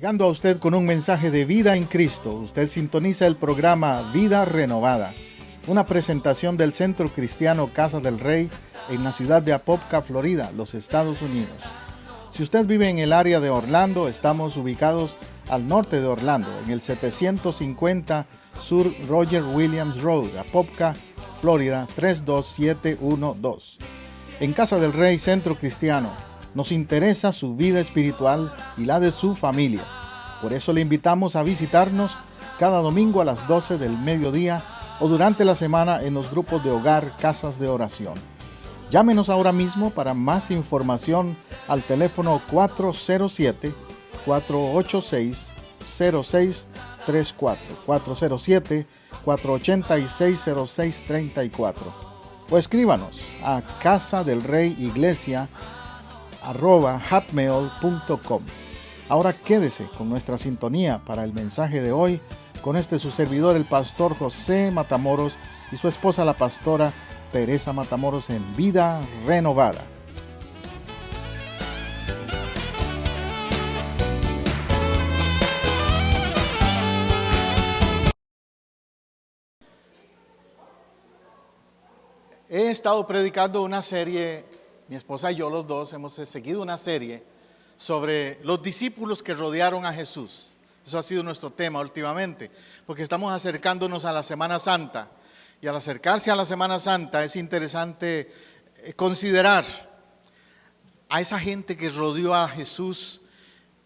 Llegando a usted con un mensaje de vida en Cristo, usted sintoniza el programa Vida Renovada, una presentación del Centro Cristiano Casa del Rey en la ciudad de Apopka, Florida, los Estados Unidos. Si usted vive en el área de Orlando, estamos ubicados al norte de Orlando, en el 750 Sur Roger Williams Road, Apopka, Florida 32712. En Casa del Rey Centro Cristiano, nos interesa su vida espiritual y la de su familia. Por eso le invitamos a visitarnos cada domingo a las 12 del mediodía o durante la semana en los grupos de hogar Casas de Oración. Llámenos ahora mismo para más información al teléfono 407-486-0634, 407-486-0634. O escríbanos a casadelreyiglesia@hotmail.com. Ahora quédese con nuestra sintonía para el mensaje de hoy, con su servidor, el pastor José Matamoros, y su esposa, la pastora Teresa Matamoros, en Vida Renovada. He estado predicando una serie, mi esposa y yo los dos hemos seguido una serie sobre los discípulos que rodearon a Jesús. Eso ha sido nuestro tema últimamente, porque estamos acercándonos a la Semana Santa. Y al acercarse a la Semana Santa es interesante considerar a esa gente que rodeó a Jesús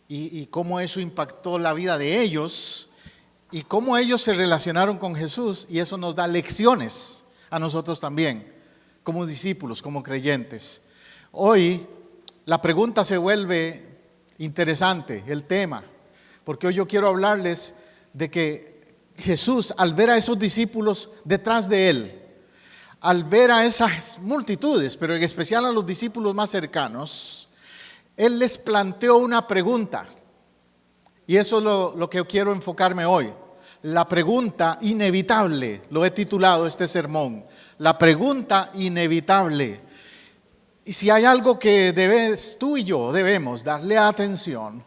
y cómo eso impactó la vida de ellos y cómo ellos se relacionaron con Jesús, y eso nos da lecciones a nosotros también, como discípulos, como creyentes. Hoy la pregunta se vuelve interesante, el tema, porque hoy yo quiero hablarles de que Jesús, al ver a esos discípulos detrás de él, al ver a esas multitudes, pero en especial a los discípulos más cercanos, él les planteó una pregunta, y eso es lo que quiero enfocarme hoy. La pregunta inevitable, lo he titulado este sermón, la pregunta inevitable. Y si hay algo que tú y yo debemos darle atención,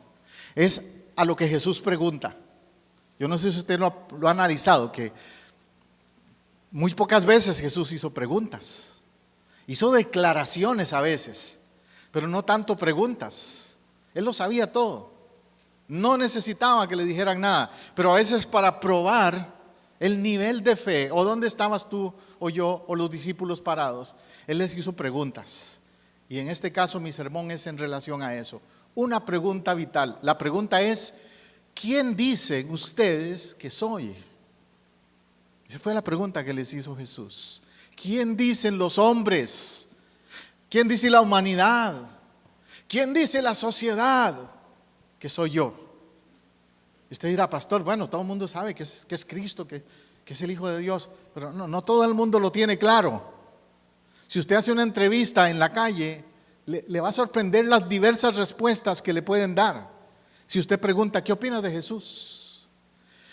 es a lo que Jesús pregunta. Yo no sé si usted lo ha analizado, que muy pocas veces Jesús hizo preguntas. Hizo declaraciones a veces, pero no tanto preguntas. Él lo sabía todo. No necesitaba que le dijeran nada, pero a veces para probar el nivel de fe, o dónde estabas tú o yo o los discípulos parados, Él les hizo preguntas. Y en este caso mi sermón es en relación a eso. Una pregunta vital. La pregunta es: ¿quién dicen ustedes que soy? Esa fue la pregunta que les hizo Jesús. ¿Quién dicen los hombres? ¿Quién dice la humanidad? ¿Quién dice la sociedad que soy yo? Y usted dirá: pastor, bueno, todo el mundo sabe que es Cristo, que es el Hijo de Dios, pero no todo el mundo lo tiene claro. Si usted hace una entrevista en la calle, le va a sorprender las diversas respuestas que le pueden dar. Si usted pregunta: ¿qué opinas de Jesús?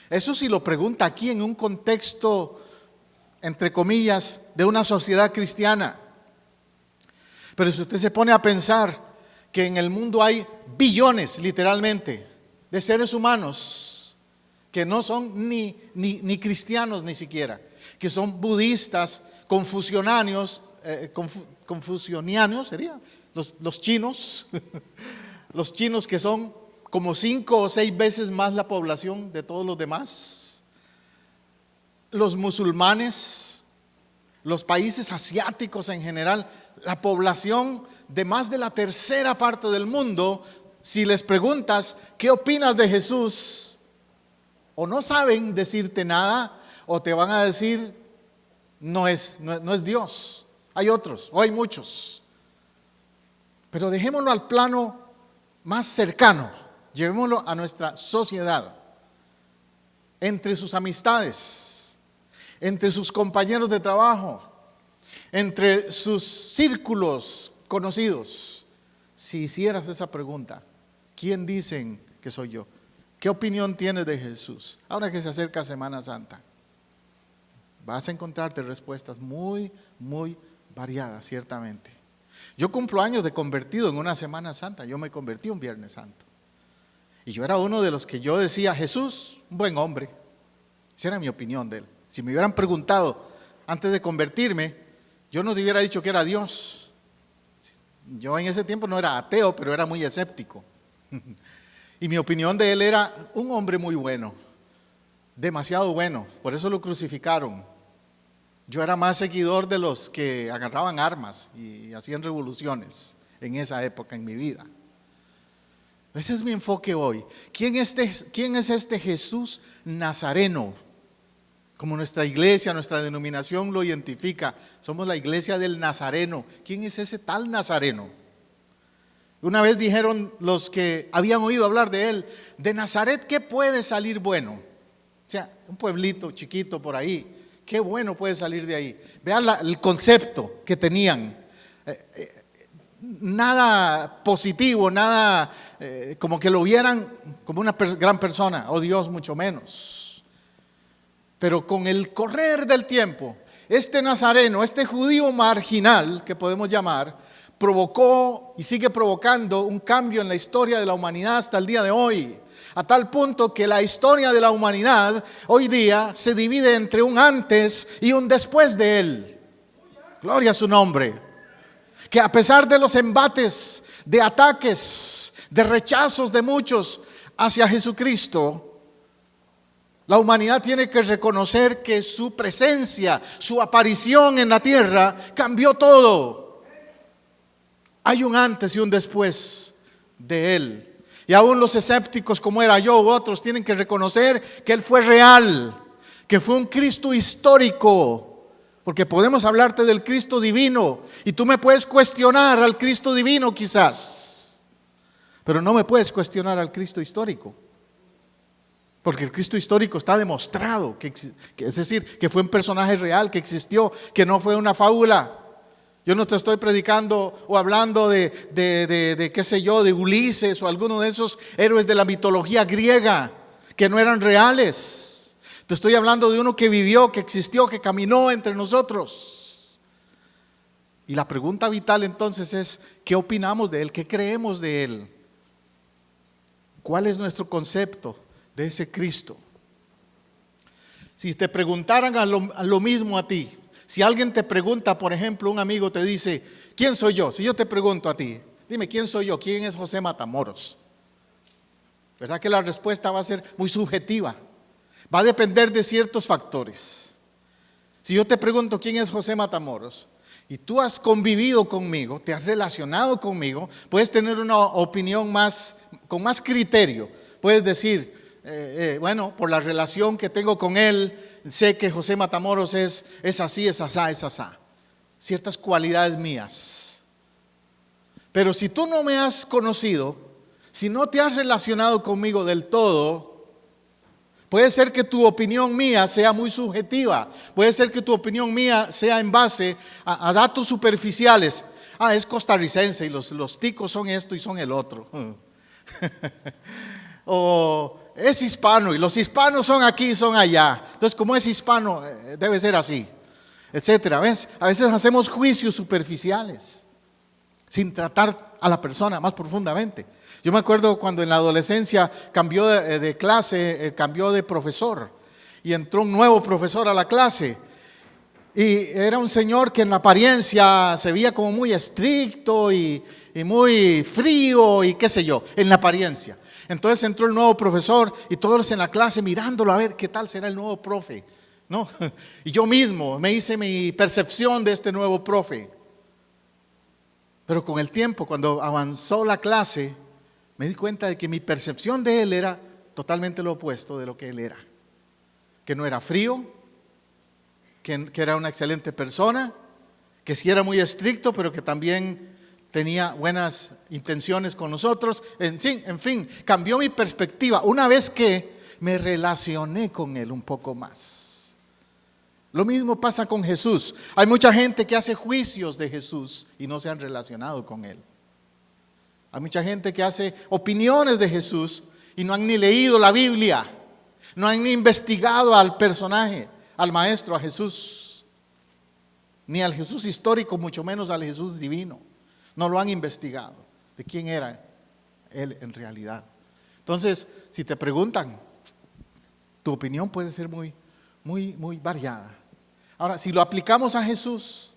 Eso si lo pregunta aquí en un contexto, entre comillas, de una sociedad cristiana. Pero si usted se pone a pensar que en el mundo hay billones, literalmente, de seres humanos que no son ni cristianos ni siquiera, que son budistas, confucianianos, sería, los chinos, los chinos, que son como 5 o 6 veces más la población de todos los demás, los musulmanes, los países asiáticos en general, la población de más de la tercera parte del mundo. Si les preguntas: ¿qué opinas de Jesús?, o no saben decirte nada, o te van a decir: no es Dios, hay otros, o hay muchos. Pero dejémoslo al plano más cercano, llevémoslo a nuestra sociedad, entre sus amistades, entre sus compañeros de trabajo, entre sus círculos conocidos. Si hicieras esa pregunta: ¿quién dicen que soy yo? ¿Qué opinión tienes de Jesús? Ahora que se acerca Semana Santa, vas a encontrarte respuestas muy, muy variadas, ciertamente. Yo cumplo años de convertido en una Semana Santa. Yo me convertí un Viernes Santo. Y yo era uno de los que yo decía, Jesús, un buen hombre. Esa era mi opinión de él. Si me hubieran preguntado antes de convertirme, yo no te hubiera dicho que era Dios. Yo en ese tiempo no era ateo, pero era muy escéptico. Y mi opinión de él era un hombre muy bueno, demasiado bueno, por eso lo crucificaron. Yo era más seguidor de los que agarraban armas y hacían revoluciones en esa época en mi vida. Ese es mi enfoque hoy. ¿Quién es este Jesús Nazareno? Como nuestra iglesia, nuestra denominación lo identifica, somos la iglesia del Nazareno. ¿Quién es ese tal Nazareno? Una vez dijeron los que habían oído hablar de él, de Nazaret, ¿qué puede salir bueno? O sea, un pueblito chiquito por ahí, ¿qué bueno puede salir de ahí? Vean el concepto que tenían. Nada positivo, nada como que lo vieran como una gran persona, o Dios mucho menos. Pero con el correr del tiempo, este nazareno, este judío marginal que podemos llamar, provocó y sigue provocando un cambio en la historia de la humanidad hasta el día de hoy. A tal punto que la historia de la humanidad hoy día se divide entre un antes y un después de él. Gloria a su nombre. Que a pesar de los embates, de ataques, de rechazos de muchos hacia Jesucristo, la humanidad tiene que reconocer que su presencia, su aparición en la tierra cambió todo. Hay un antes y un después de él. Y aún los escépticos como era yo u otros tienen que reconocer que él fue real, que fue un Cristo histórico. Porque podemos hablarte del Cristo divino y tú me puedes cuestionar al Cristo divino quizás, pero no me puedes cuestionar al Cristo histórico. Porque el Cristo histórico está demostrado, es decir, que fue un personaje real, que existió, que no fue una fábula. Yo no te estoy predicando o hablando de qué sé yo, de Ulises o alguno de esos héroes de la mitología griega que no eran reales. Te estoy hablando de uno que vivió, que existió, que caminó entre nosotros. Y la pregunta vital entonces es, ¿qué opinamos de él? ¿Qué creemos de él? ¿Cuál es nuestro concepto de ese Cristo? Si te preguntaran a lo mismo a ti, si alguien te pregunta, por ejemplo, un amigo te dice, ¿quién soy yo? Si yo te pregunto a ti, dime, ¿quién soy yo? ¿Quién es José Matamoros? ¿Verdad que la respuesta va a ser muy subjetiva? Va a depender de ciertos factores. Si yo te pregunto, ¿quién es José Matamoros? Y tú has convivido conmigo, te has relacionado conmigo, puedes tener una opinión con más criterio. Puedes decir, bueno, por la relación que tengo con él, sé que José Matamoros es así, es asá, es asá. Ciertas cualidades mías. Pero si tú no me has conocido, si no te has relacionado conmigo del todo, puede ser que tu opinión mía sea muy subjetiva. Puede ser que tu opinión mía sea en base a datos superficiales. Es costarricense y los ticos son esto y son el otro. O es hispano y los hispanos son aquí y son allá. Entonces, como es hispano, debe ser así, etcétera. ¿Ves? A veces hacemos juicios superficiales sin tratar a la persona más profundamente. Yo me acuerdo cuando en la adolescencia cambió de clase, cambió de profesor y entró un nuevo profesor a la clase. Y era un señor que en la apariencia se veía como muy estricto y muy frío y qué sé yo, en la apariencia. Entonces entró el nuevo profesor y todos en la clase mirándolo a ver qué tal será el nuevo profe, ¿no? Y yo mismo me hice mi percepción de este nuevo profe. Pero con el tiempo, cuando avanzó la clase, me di cuenta de que mi percepción de él era totalmente lo opuesto de lo que él era. Que no era frío, que era una excelente persona, que sí era muy estricto, pero que también tenía buenas intenciones con nosotros. En fin, cambió mi perspectiva una vez que me relacioné con él un poco más. Lo mismo pasa con Jesús. Hay mucha gente que hace juicios de Jesús y no se han relacionado con él. Hay mucha gente que hace opiniones de Jesús y no han ni leído la Biblia, no han ni investigado al personaje, al maestro, a Jesús, ni al Jesús histórico, mucho menos al Jesús divino. No lo han investigado de quién era él en realidad. Entonces, si te preguntan, tu opinión puede ser muy variada. Ahora, si lo aplicamos a Jesús,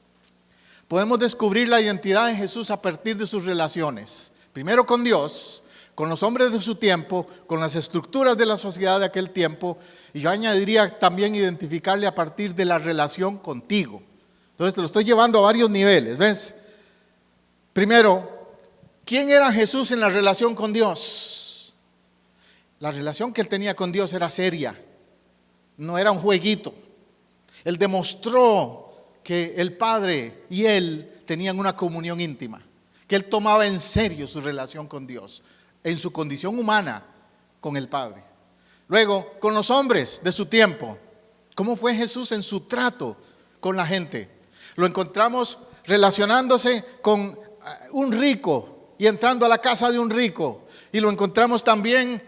podemos descubrir la identidad de Jesús a partir de sus relaciones. Primero con Dios, con los hombres de su tiempo, con las estructuras de la sociedad de aquel tiempo, y yo añadiría también identificarle a partir de la relación contigo. Entonces te lo estoy llevando a varios niveles, ¿ves? Primero, ¿quién era Jesús en la relación con Dios? La relación que él tenía con Dios era seria, no era un jueguito. Él demostró que el Padre y él tenían una comunión íntima, que él tomaba en serio su relación con Dios, en su condición humana con el Padre. Luego, con los hombres de su tiempo, ¿cómo fue Jesús en su trato con la gente? Lo encontramos relacionándose con un rico y entrando a la casa de un rico, y lo encontramos también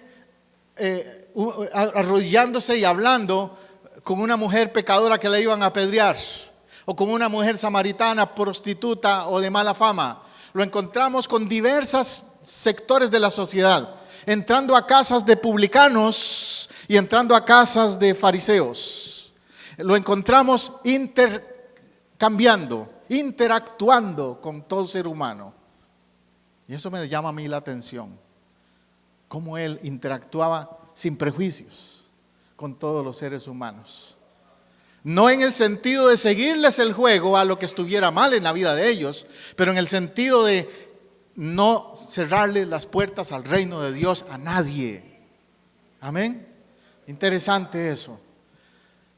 arrodillándose y hablando con una mujer pecadora que le iban a apedrear, o con una mujer samaritana prostituta o de mala fama. Lo encontramos con diversos sectores de la sociedad, entrando a casas de publicanos y entrando a casas de fariseos. Lo encontramos interactuando con todo ser humano. Y eso me llama a mí la atención, cómo él interactuaba sin prejuicios con todos los seres humanos. No en el sentido de seguirles el juego a lo que estuviera mal en la vida de ellos, pero en el sentido de no cerrarle las puertas al reino de Dios a nadie. Amén. Interesante eso.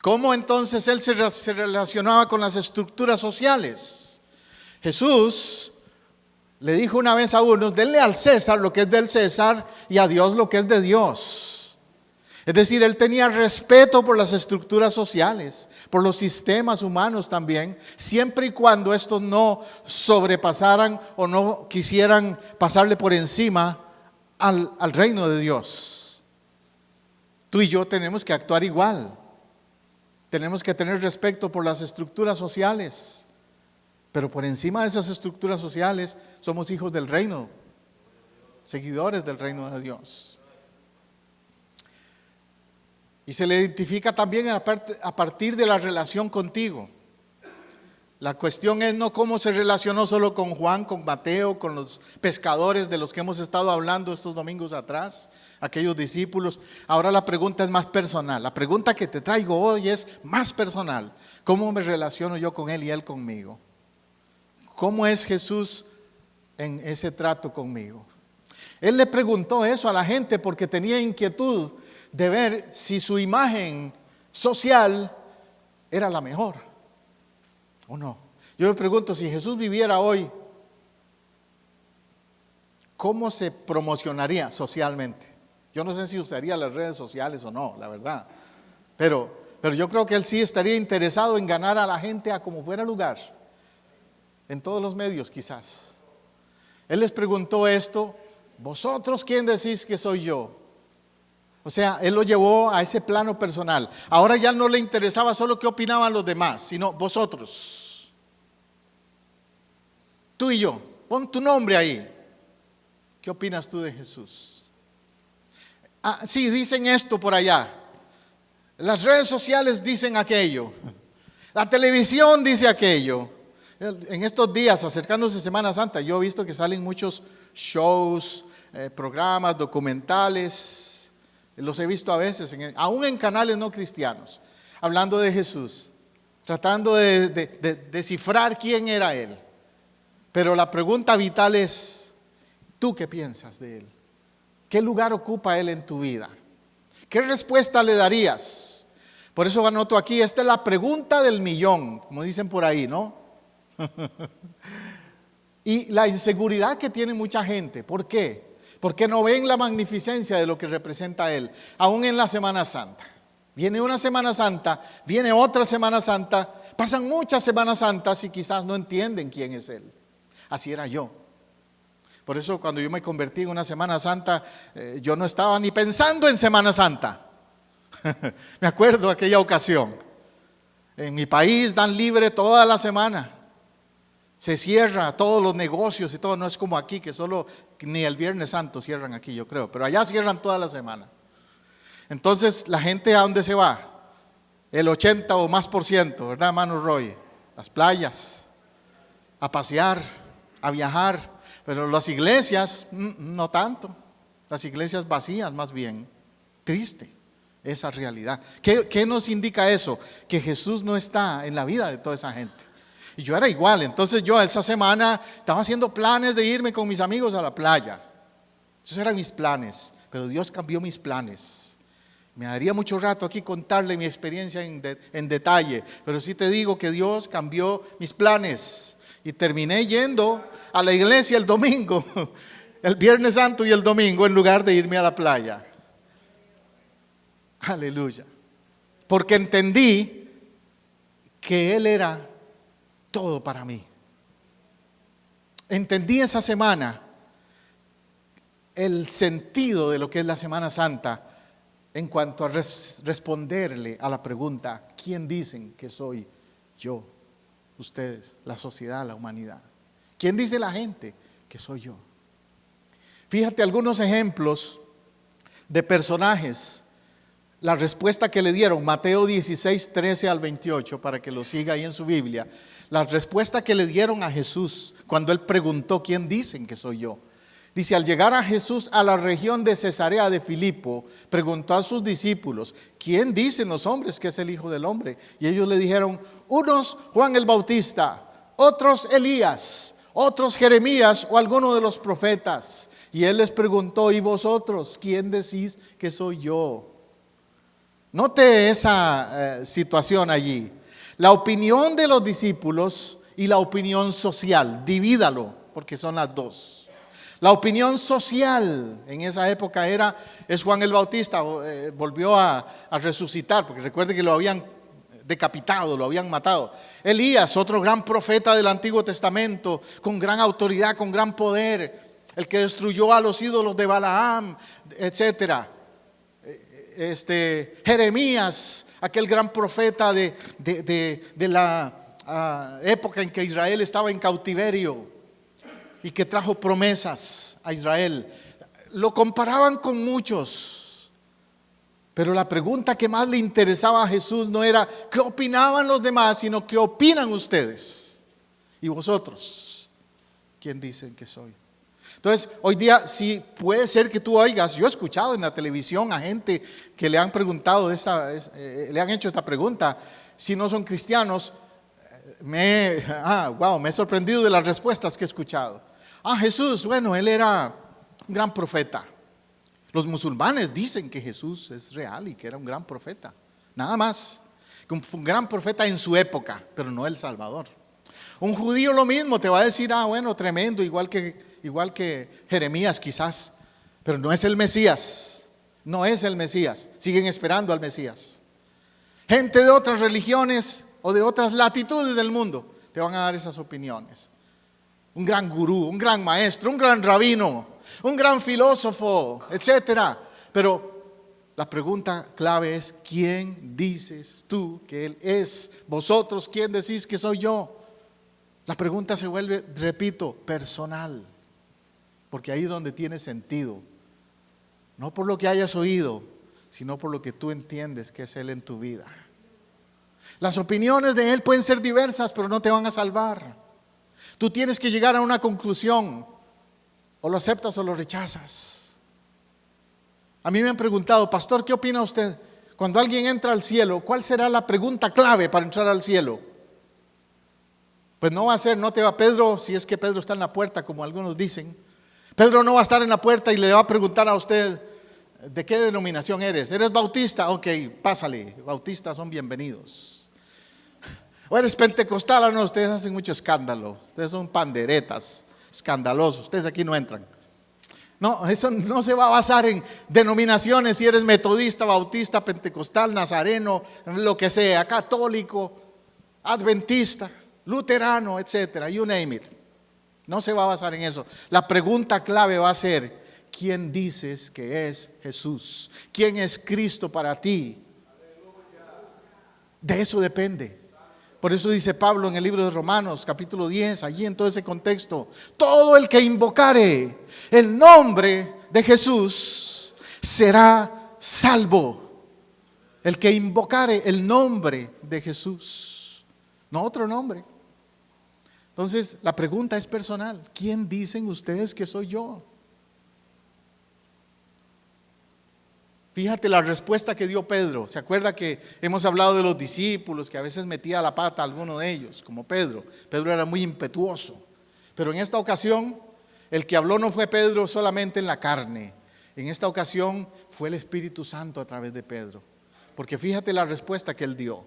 ¿Cómo entonces él se relacionaba con las estructuras sociales? Jesús le dijo una vez a unos: denle al César lo que es del César y a Dios lo que es de Dios. Es decir, él tenía respeto por las estructuras sociales, por los sistemas humanos también, siempre y cuando estos no sobrepasaran o no quisieran pasarle por encima al reino de Dios. Tú y yo tenemos que actuar igual. Tenemos que tener respeto por las estructuras sociales, pero por encima de esas estructuras sociales somos hijos del reino, seguidores del reino de Dios. Y se le identifica también a partir de la relación contigo. La cuestión es no cómo se relacionó solo con Juan, con Mateo, con los pescadores de los que hemos estado hablando estos domingos atrás, aquellos discípulos. Ahora la pregunta es más personal. La pregunta que te traigo hoy es más personal. ¿Cómo me relaciono yo con él y él conmigo? ¿Cómo es Jesús en ese trato conmigo? Él le preguntó eso a la gente porque tenía inquietud de ver si su imagen social era la mejor o no. Yo me pregunto, si Jesús viviera hoy, ¿cómo se promocionaría socialmente? Yo no sé si usaría las redes sociales o no, la verdad. Pero yo creo que él sí estaría interesado en ganar a la gente a como fuera lugar, en todos los medios quizás. Él les preguntó esto: ¿vosotros quién decís que soy yo? O sea, él lo llevó a ese plano personal. Ahora ya no le interesaba solo qué opinaban los demás, sino vosotros. Tú y yo, pon tu nombre ahí. ¿Qué opinas tú de Jesús? Sí, dicen esto por allá. Las redes sociales dicen aquello. La televisión dice aquello. En estos días, acercándose Semana Santa, yo he visto que salen muchos shows, programas, documentales. Los he visto a veces, aún en canales no cristianos, hablando de Jesús, tratando de descifrar quién era él. Pero la pregunta vital es: ¿tú qué piensas de él? ¿Qué lugar ocupa él en tu vida? ¿Qué respuesta le darías? Por eso anoto aquí, esta es la pregunta del millón, como dicen por ahí, ¿no? Y la inseguridad que tiene mucha gente, ¿por qué? Porque no ven la magnificencia de lo que representa él, aún en la Semana Santa. Viene una Semana Santa, viene otra Semana Santa, pasan muchas Semanas Santas y quizás no entienden quién es él. Así era yo. Por eso cuando yo me convertí en una Semana Santa, yo no estaba ni pensando en Semana Santa. Me acuerdo aquella ocasión. En mi país dan libre toda la semana. Se cierra todos los negocios y todo. No es como aquí, que solo ni el Viernes Santo cierran aquí, yo creo. Pero allá cierran toda la semana. Entonces, ¿la gente a dónde se va? El 80 o más por ciento, ¿verdad, hermano Roy? Las playas, a pasear, a viajar. Pero las iglesias, no tanto. Las iglesias vacías más bien. Triste esa realidad. ¿Qué nos indica eso? Que Jesús no está en la vida de toda esa gente. Y yo era igual. Entonces yo esa semana estaba haciendo planes de irme con mis amigos a la playa. Esos eran mis planes. Pero Dios cambió mis planes. Me daría mucho rato aquí contarle mi experiencia en detalle, pero sí te digo que Dios cambió mis planes y terminé yendo a la iglesia el domingo, el Viernes Santo y el domingo, en lugar de irme a la playa. Aleluya. Porque entendí que Él era todo para mí. Entendí esa semana el sentido de lo que es la Semana Santa. En cuanto a responderle a la pregunta, ¿quién dicen que soy yo? Ustedes, la sociedad, la humanidad. ¿Quién dice la gente que soy yo? Fíjate algunos ejemplos de personajes. La respuesta que le dieron, Mateo 16, 13 al 28, para que lo siga ahí en su Biblia. La respuesta que le dieron a Jesús cuando Él preguntó, ¿quién dicen que soy yo? Dice, al llegar a Jesús a la región de Cesarea de Filipo, preguntó a sus discípulos, ¿quién dicen los hombres que es el Hijo del Hombre? Y ellos le dijeron, unos Juan el Bautista, otros Elías, otros Jeremías o alguno de los profetas. Y Él les preguntó, ¿y vosotros quién decís que soy yo? Note esa situación allí. La opinión de los discípulos y la opinión social, divídalo, porque son las dos. La opinión social en esa época es Juan el Bautista, volvió a resucitar, porque recuerde que lo habían decapitado, lo habían matado. Elías, otro gran profeta del Antiguo Testamento, con gran autoridad, con gran poder, el que destruyó a los ídolos de Balaam, etcétera. Jeremías, aquel gran profeta de la época en que Israel estaba en cautiverio y que trajo promesas a Israel. Lo comparaban con muchos, pero la pregunta que más le interesaba a Jesús no era ¿qué opinaban los demás?, sino ¿qué opinan ustedes? ¿Y vosotros? ¿Quién dicen que soy? Entonces, hoy día sí puede ser que tú oigas, yo he escuchado en la televisión a gente que le han preguntado, le han hecho esta pregunta, si no son cristianos. Me he sorprendido de las respuestas que he escuchado. Jesús, bueno, Él era un gran profeta. Los musulmanes dicen que Jesús es real y que era un gran profeta. Nada más. Fue un gran profeta en su época, pero no el Salvador. Un judío lo mismo, te va a decir, bueno, tremendo, igual que Jeremías quizás, pero no es el Mesías. No es el Mesías. Siguen esperando al Mesías. Gente de otras religiones o de otras latitudes del mundo te van a dar esas opiniones. Un gran gurú, un gran maestro, un gran rabino, un gran filósofo, etcétera. Pero la pregunta clave es, ¿quién dices tú que Él es? Vosotros, ¿quién decís que soy yo? La pregunta se vuelve, repito, personal, porque ahí es donde tiene sentido. No por lo que hayas oído, sino por lo que tú entiendes que es Él en tu vida. Las opiniones de Él pueden ser diversas, pero no te van a salvar. Tú tienes que llegar a una conclusión, o lo aceptas o lo rechazas. A mí me han preguntado, pastor, ¿qué opina usted? Cuando alguien entra al cielo, ¿cuál será la pregunta clave para entrar al cielo? Pues no va a ser, no te va Pedro, si es que Pedro está en la puerta, como algunos dicen. Pedro no va a estar en la puerta y le va a preguntar a usted, ¿de qué denominación eres? ¿Eres bautista? Ok, pásale, bautistas son bienvenidos. ¿O eres pentecostal? No, ustedes hacen mucho escándalo, ustedes son panderetas, escandalosos, ustedes aquí no entran. No, eso no se va a basar en denominaciones, si eres metodista, bautista, pentecostal, nazareno, lo que sea, católico, adventista, luterano, etcétera, you name it. No se va a basar en eso. La pregunta clave va a ser, ¿quién dices que es Jesús? ¿Quién es Cristo para ti? De eso depende. Por eso dice Pablo en el libro de Romanos, capítulo 10, allí en todo ese contexto: todo el que invocare el nombre de Jesús será salvo. El que invocare el nombre de Jesús, no otro nombre. Entonces la pregunta es personal: ¿quién dicen ustedes que soy yo? Fíjate la respuesta que dio Pedro. ¿Se acuerda que hemos hablado de los discípulos, que a veces metía la pata a alguno de ellos, como Pedro? Pedro era muy impetuoso. Pero en esta ocasión, el que habló no fue Pedro solamente en la carne. En esta ocasión fue el Espíritu Santo a través de Pedro. Porque fíjate la respuesta que él dio.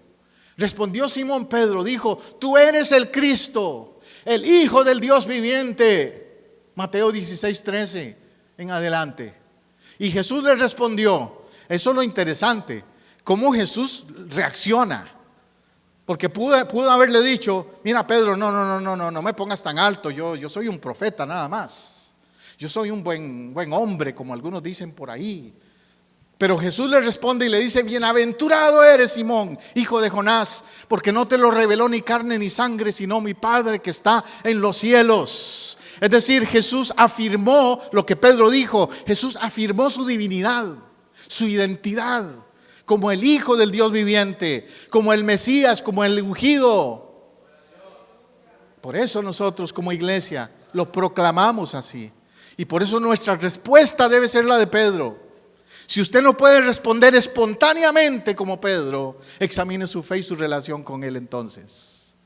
Respondió Simón Pedro, dijo: tú eres el Cristo, el Hijo del Dios viviente. Mateo 16:13 en adelante. Y Jesús le respondió. Eso es lo interesante, cómo Jesús reacciona. Porque pudo haberle dicho: mira, Pedro, no me pongas tan alto, yo soy un profeta nada más. Yo soy un buen hombre, como algunos dicen por ahí. Pero Jesús le responde y le dice: bienaventurado eres, Simón, hijo de Jonás, porque no te lo reveló ni carne ni sangre, sino mi Padre que está en los cielos. Es decir, Jesús afirmó lo que Pedro dijo. Jesús afirmó su divinidad, su identidad, como el Hijo del Dios viviente, como el Mesías, como el ungido. Por eso nosotros como iglesia lo proclamamos así. Y por eso nuestra respuesta debe ser la de Pedro. Si usted no puede responder espontáneamente como Pedro, examine su fe y su relación con Él entonces.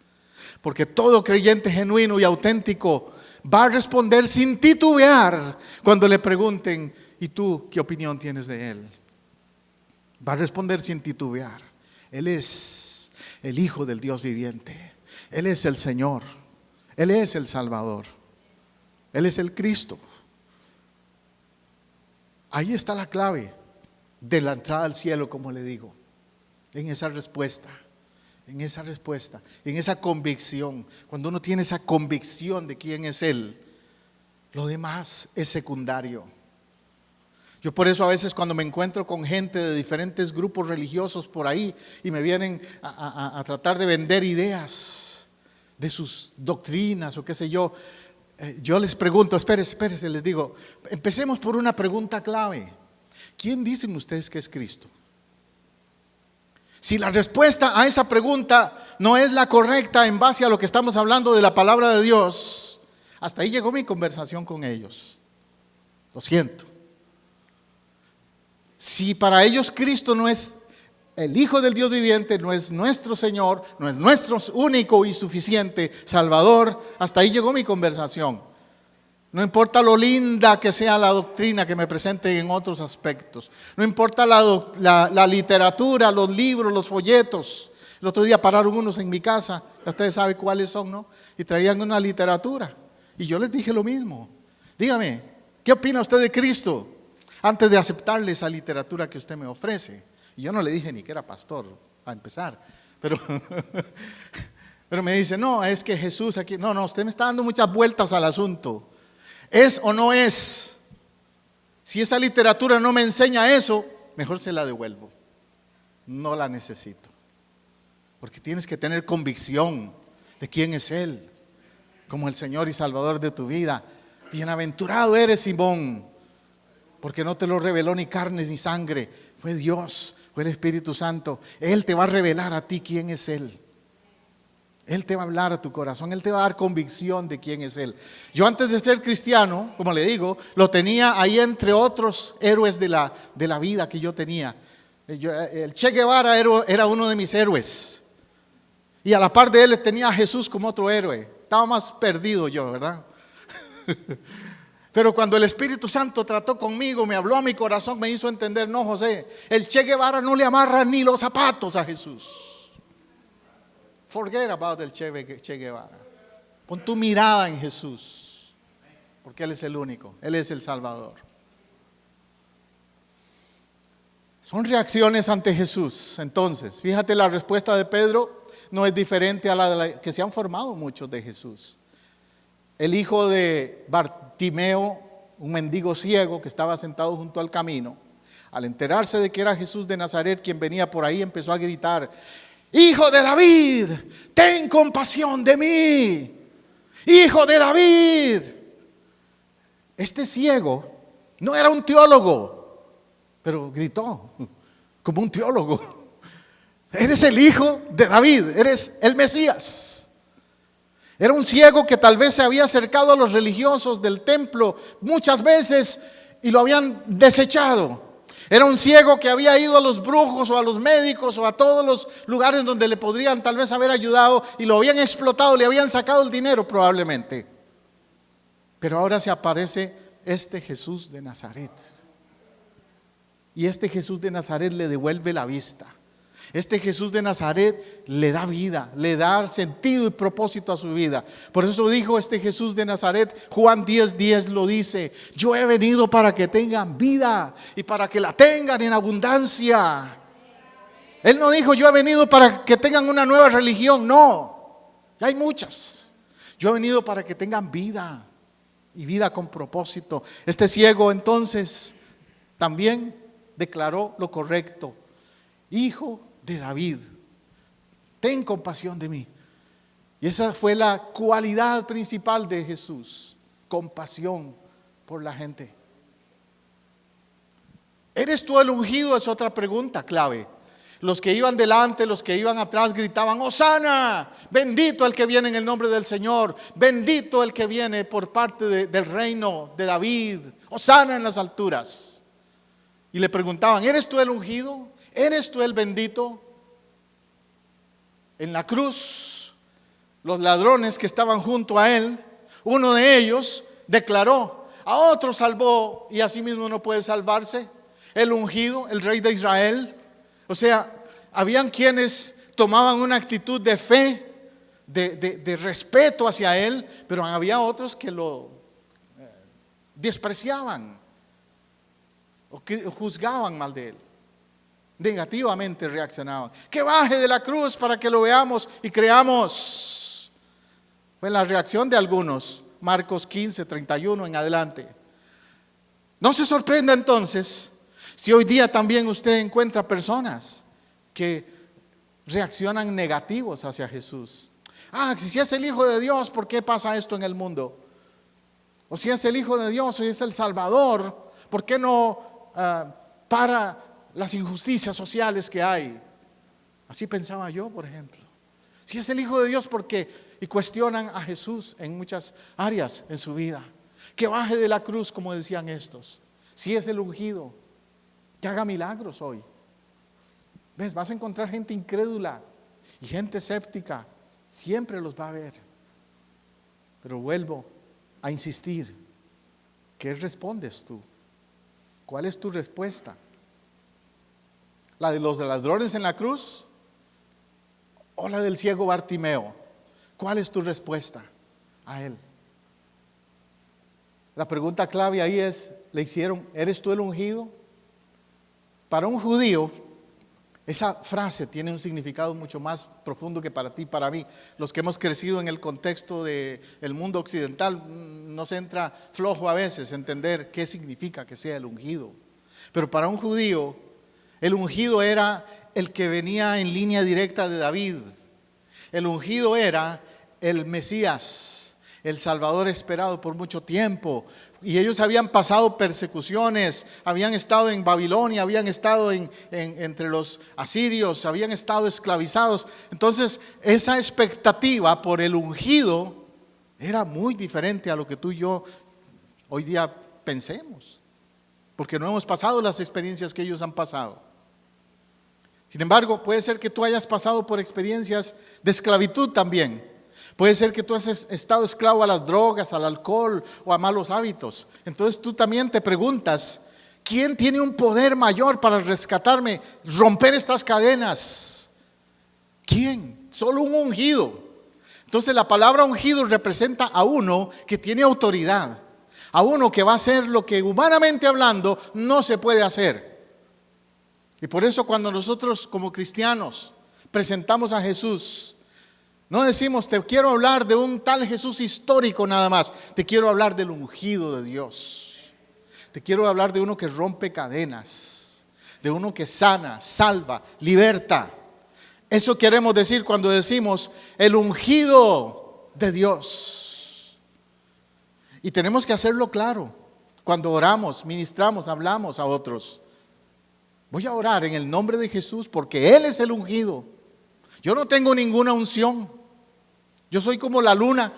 Porque todo creyente genuino y auténtico va a responder sin titubear cuando le pregunten: ¿y tú qué opinión tienes de Él? Va a responder sin titubear. Él es el Hijo del Dios viviente. Él es el Señor. Él es el Salvador. Él es el Cristo. Ahí está la clave de la entrada al cielo, como le digo, en esa respuesta, en esa convicción. Cuando uno tiene esa convicción de quién es Él, lo demás es secundario. Yo por eso a veces cuando me encuentro con gente de diferentes grupos religiosos por ahí y me vienen a tratar de vender ideas de sus doctrinas o qué sé yo, yo les pregunto: espérese, les digo, empecemos por una pregunta clave. ¿Quién dicen ustedes que es Cristo? Si la respuesta a esa pregunta no es la correcta en base a lo que estamos hablando de la palabra de Dios, hasta ahí llegó mi conversación con ellos. Lo siento. Si para ellos Cristo no es el Hijo del Dios viviente, no es nuestro Señor, no es nuestro único y suficiente Salvador, hasta ahí llegó mi conversación. No importa lo linda que sea la doctrina que me presenten en otros aspectos, no importa la literatura, los libros, los folletos. El otro día pararon unos en mi casa, ya ustedes saben cuáles son, ¿no? Y traían una literatura y yo les dije lo mismo. Dígame, ¿qué opina usted de Cristo? Antes de aceptarle esa literatura que usted me ofrece. Y yo no le dije ni que era pastor, a empezar, pero me dice: no, es que Jesús aquí, no, usted me está dando muchas vueltas al asunto. ¿Es o no es? Si esa literatura no me enseña eso, mejor se la devuelvo. No la necesito. Porque tienes que tener convicción de quién es Él, como el Señor y Salvador de tu vida. Bienaventurado eres, Simón, porque no te lo reveló ni carne ni sangre, fue Dios, fue el Espíritu Santo. Él te va a revelar a ti quién es Él. Él te va a hablar a tu corazón, Él te va a dar convicción de quién es Él. Yo antes de ser cristiano, como le digo, lo tenía ahí entre otros héroes de la vida que yo tenía. El Che Guevara era uno de mis héroes. Y a la par de él tenía a Jesús como otro héroe. Estaba más perdido yo, ¿verdad? Pero cuando el Espíritu Santo trató conmigo, me habló a mi corazón, me hizo entender: no, José, el Che Guevara no le amarra ni los zapatos a Jesús. Forget about el Che Guevara. Pon tu mirada en Jesús, porque Él es el único, Él es el Salvador. Son reacciones ante Jesús. Entonces, fíjate, la respuesta de Pedro no es diferente a la que se han formado muchos de Jesús. El hijo de Bartimeo, un mendigo ciego que estaba sentado junto al camino, al enterarse de que era Jesús de Nazaret quien venía por ahí, empezó a gritar: Hijo de David, ten compasión de mí, hijo de David. Este ciego no era un teólogo, pero gritó como un teólogo: eres el hijo de David, eres el Mesías. Era un ciego que tal vez se había acercado a los religiosos del templo muchas veces y lo habían desechado. Era un ciego que había ido a los brujos o a los médicos o a todos los lugares donde le podrían tal vez haber ayudado y lo habían explotado, le habían sacado el dinero probablemente. Pero ahora se aparece este Jesús de Nazaret. Y este Jesús de Nazaret le devuelve la vista. Este Jesús de Nazaret le da vida, le da sentido y propósito a su vida. Por eso dijo este Jesús de Nazaret, Juan 10:10 lo dice: yo he venido para que tengan vida y para que la tengan en abundancia. Él no dijo: yo he venido para que tengan una nueva religión. No, ya hay muchas. Yo he venido para que tengan vida y vida con propósito. Este ciego entonces también declaró lo correcto: hijo de David, ten compasión de mí. Y esa fue la cualidad principal de Jesús: compasión por la gente. ¿Eres tú el ungido? Es otra pregunta clave. Los que iban delante, los que iban atrás gritaban: Hosana, bendito el que viene en el nombre del Señor, bendito el que viene por parte del reino de David, Hosana en las alturas. Y le preguntaban: ¿eres tú el ungido? ¿Eres tú el bendito? En la cruz, los ladrones que estaban junto a él, uno de ellos declaró: a otro salvó y a sí mismo no puede salvarse. El ungido, el rey de Israel. O sea, habían quienes tomaban una actitud de fe, de respeto hacia él, pero había otros que lo despreciaban o que juzgaban mal de él. Negativamente reaccionaban. Que baje de la cruz para que lo veamos y creamos. Fue la reacción de algunos. Marcos 15:31 en adelante. No se sorprenda entonces si hoy día también usted encuentra personas que reaccionan negativos hacia Jesús. Si es el Hijo de Dios, ¿por qué pasa esto en el mundo? O si es el Hijo de Dios, si es el Salvador, ¿por qué no para las injusticias sociales que hay? Así pensaba yo, por ejemplo. Si es el Hijo de Dios, ¿por qué? Y cuestionan a Jesús en muchas áreas en su vida. Que baje de la cruz, como decían estos. Si es el ungido, que haga milagros hoy. ¿Ves? Vas a encontrar gente incrédula y gente escéptica. Siempre los va a haber. Pero vuelvo a insistir: ¿qué respondes tú? ¿Cuál es tu respuesta? ¿La de los ladrones en la cruz o la del ciego Bartimeo? ¿Cuál es tu respuesta a él? La pregunta clave ahí es, le hicieron: ¿eres tú el ungido? Para un judío, esa frase tiene un significado mucho más profundo que para ti y para mí. Los que hemos crecido en el contexto del mundo occidental, nos entra flojo a veces entender qué significa que sea el ungido. Pero para un judío, el ungido era el que venía en línea directa de David. El ungido era el Mesías, el Salvador esperado por mucho tiempo. Y ellos habían pasado persecuciones, habían estado en Babilonia, habían estado entre los asirios, habían estado esclavizados. Entonces, esa expectativa por el ungido era muy diferente a lo que tú y yo hoy día pensemos, porque no hemos pasado las experiencias que ellos han pasado. Sin embargo, puede ser que tú hayas pasado por experiencias de esclavitud también. Puede ser que tú has estado esclavo a las drogas, al alcohol o a malos hábitos. Entonces tú también te preguntas: ¿quién tiene un poder mayor para rescatarme, romper estas cadenas? ¿Quién? Solo un ungido. Entonces la palabra ungido representa a uno que tiene autoridad, a uno que va a hacer lo que humanamente hablando no se puede hacer. Y por eso cuando nosotros como cristianos presentamos a Jesús, no decimos: te quiero hablar de un tal Jesús histórico nada más. Te quiero hablar del ungido de Dios. Te quiero hablar de uno que rompe cadenas, de uno que sana, salva, liberta. Eso queremos decir cuando decimos el ungido de Dios. Y tenemos que hacerlo claro cuando oramos, ministramos, hablamos a otros. Voy a orar en el nombre de Jesús porque Él es el ungido. Yo no tengo ninguna unción. Yo soy como la luna.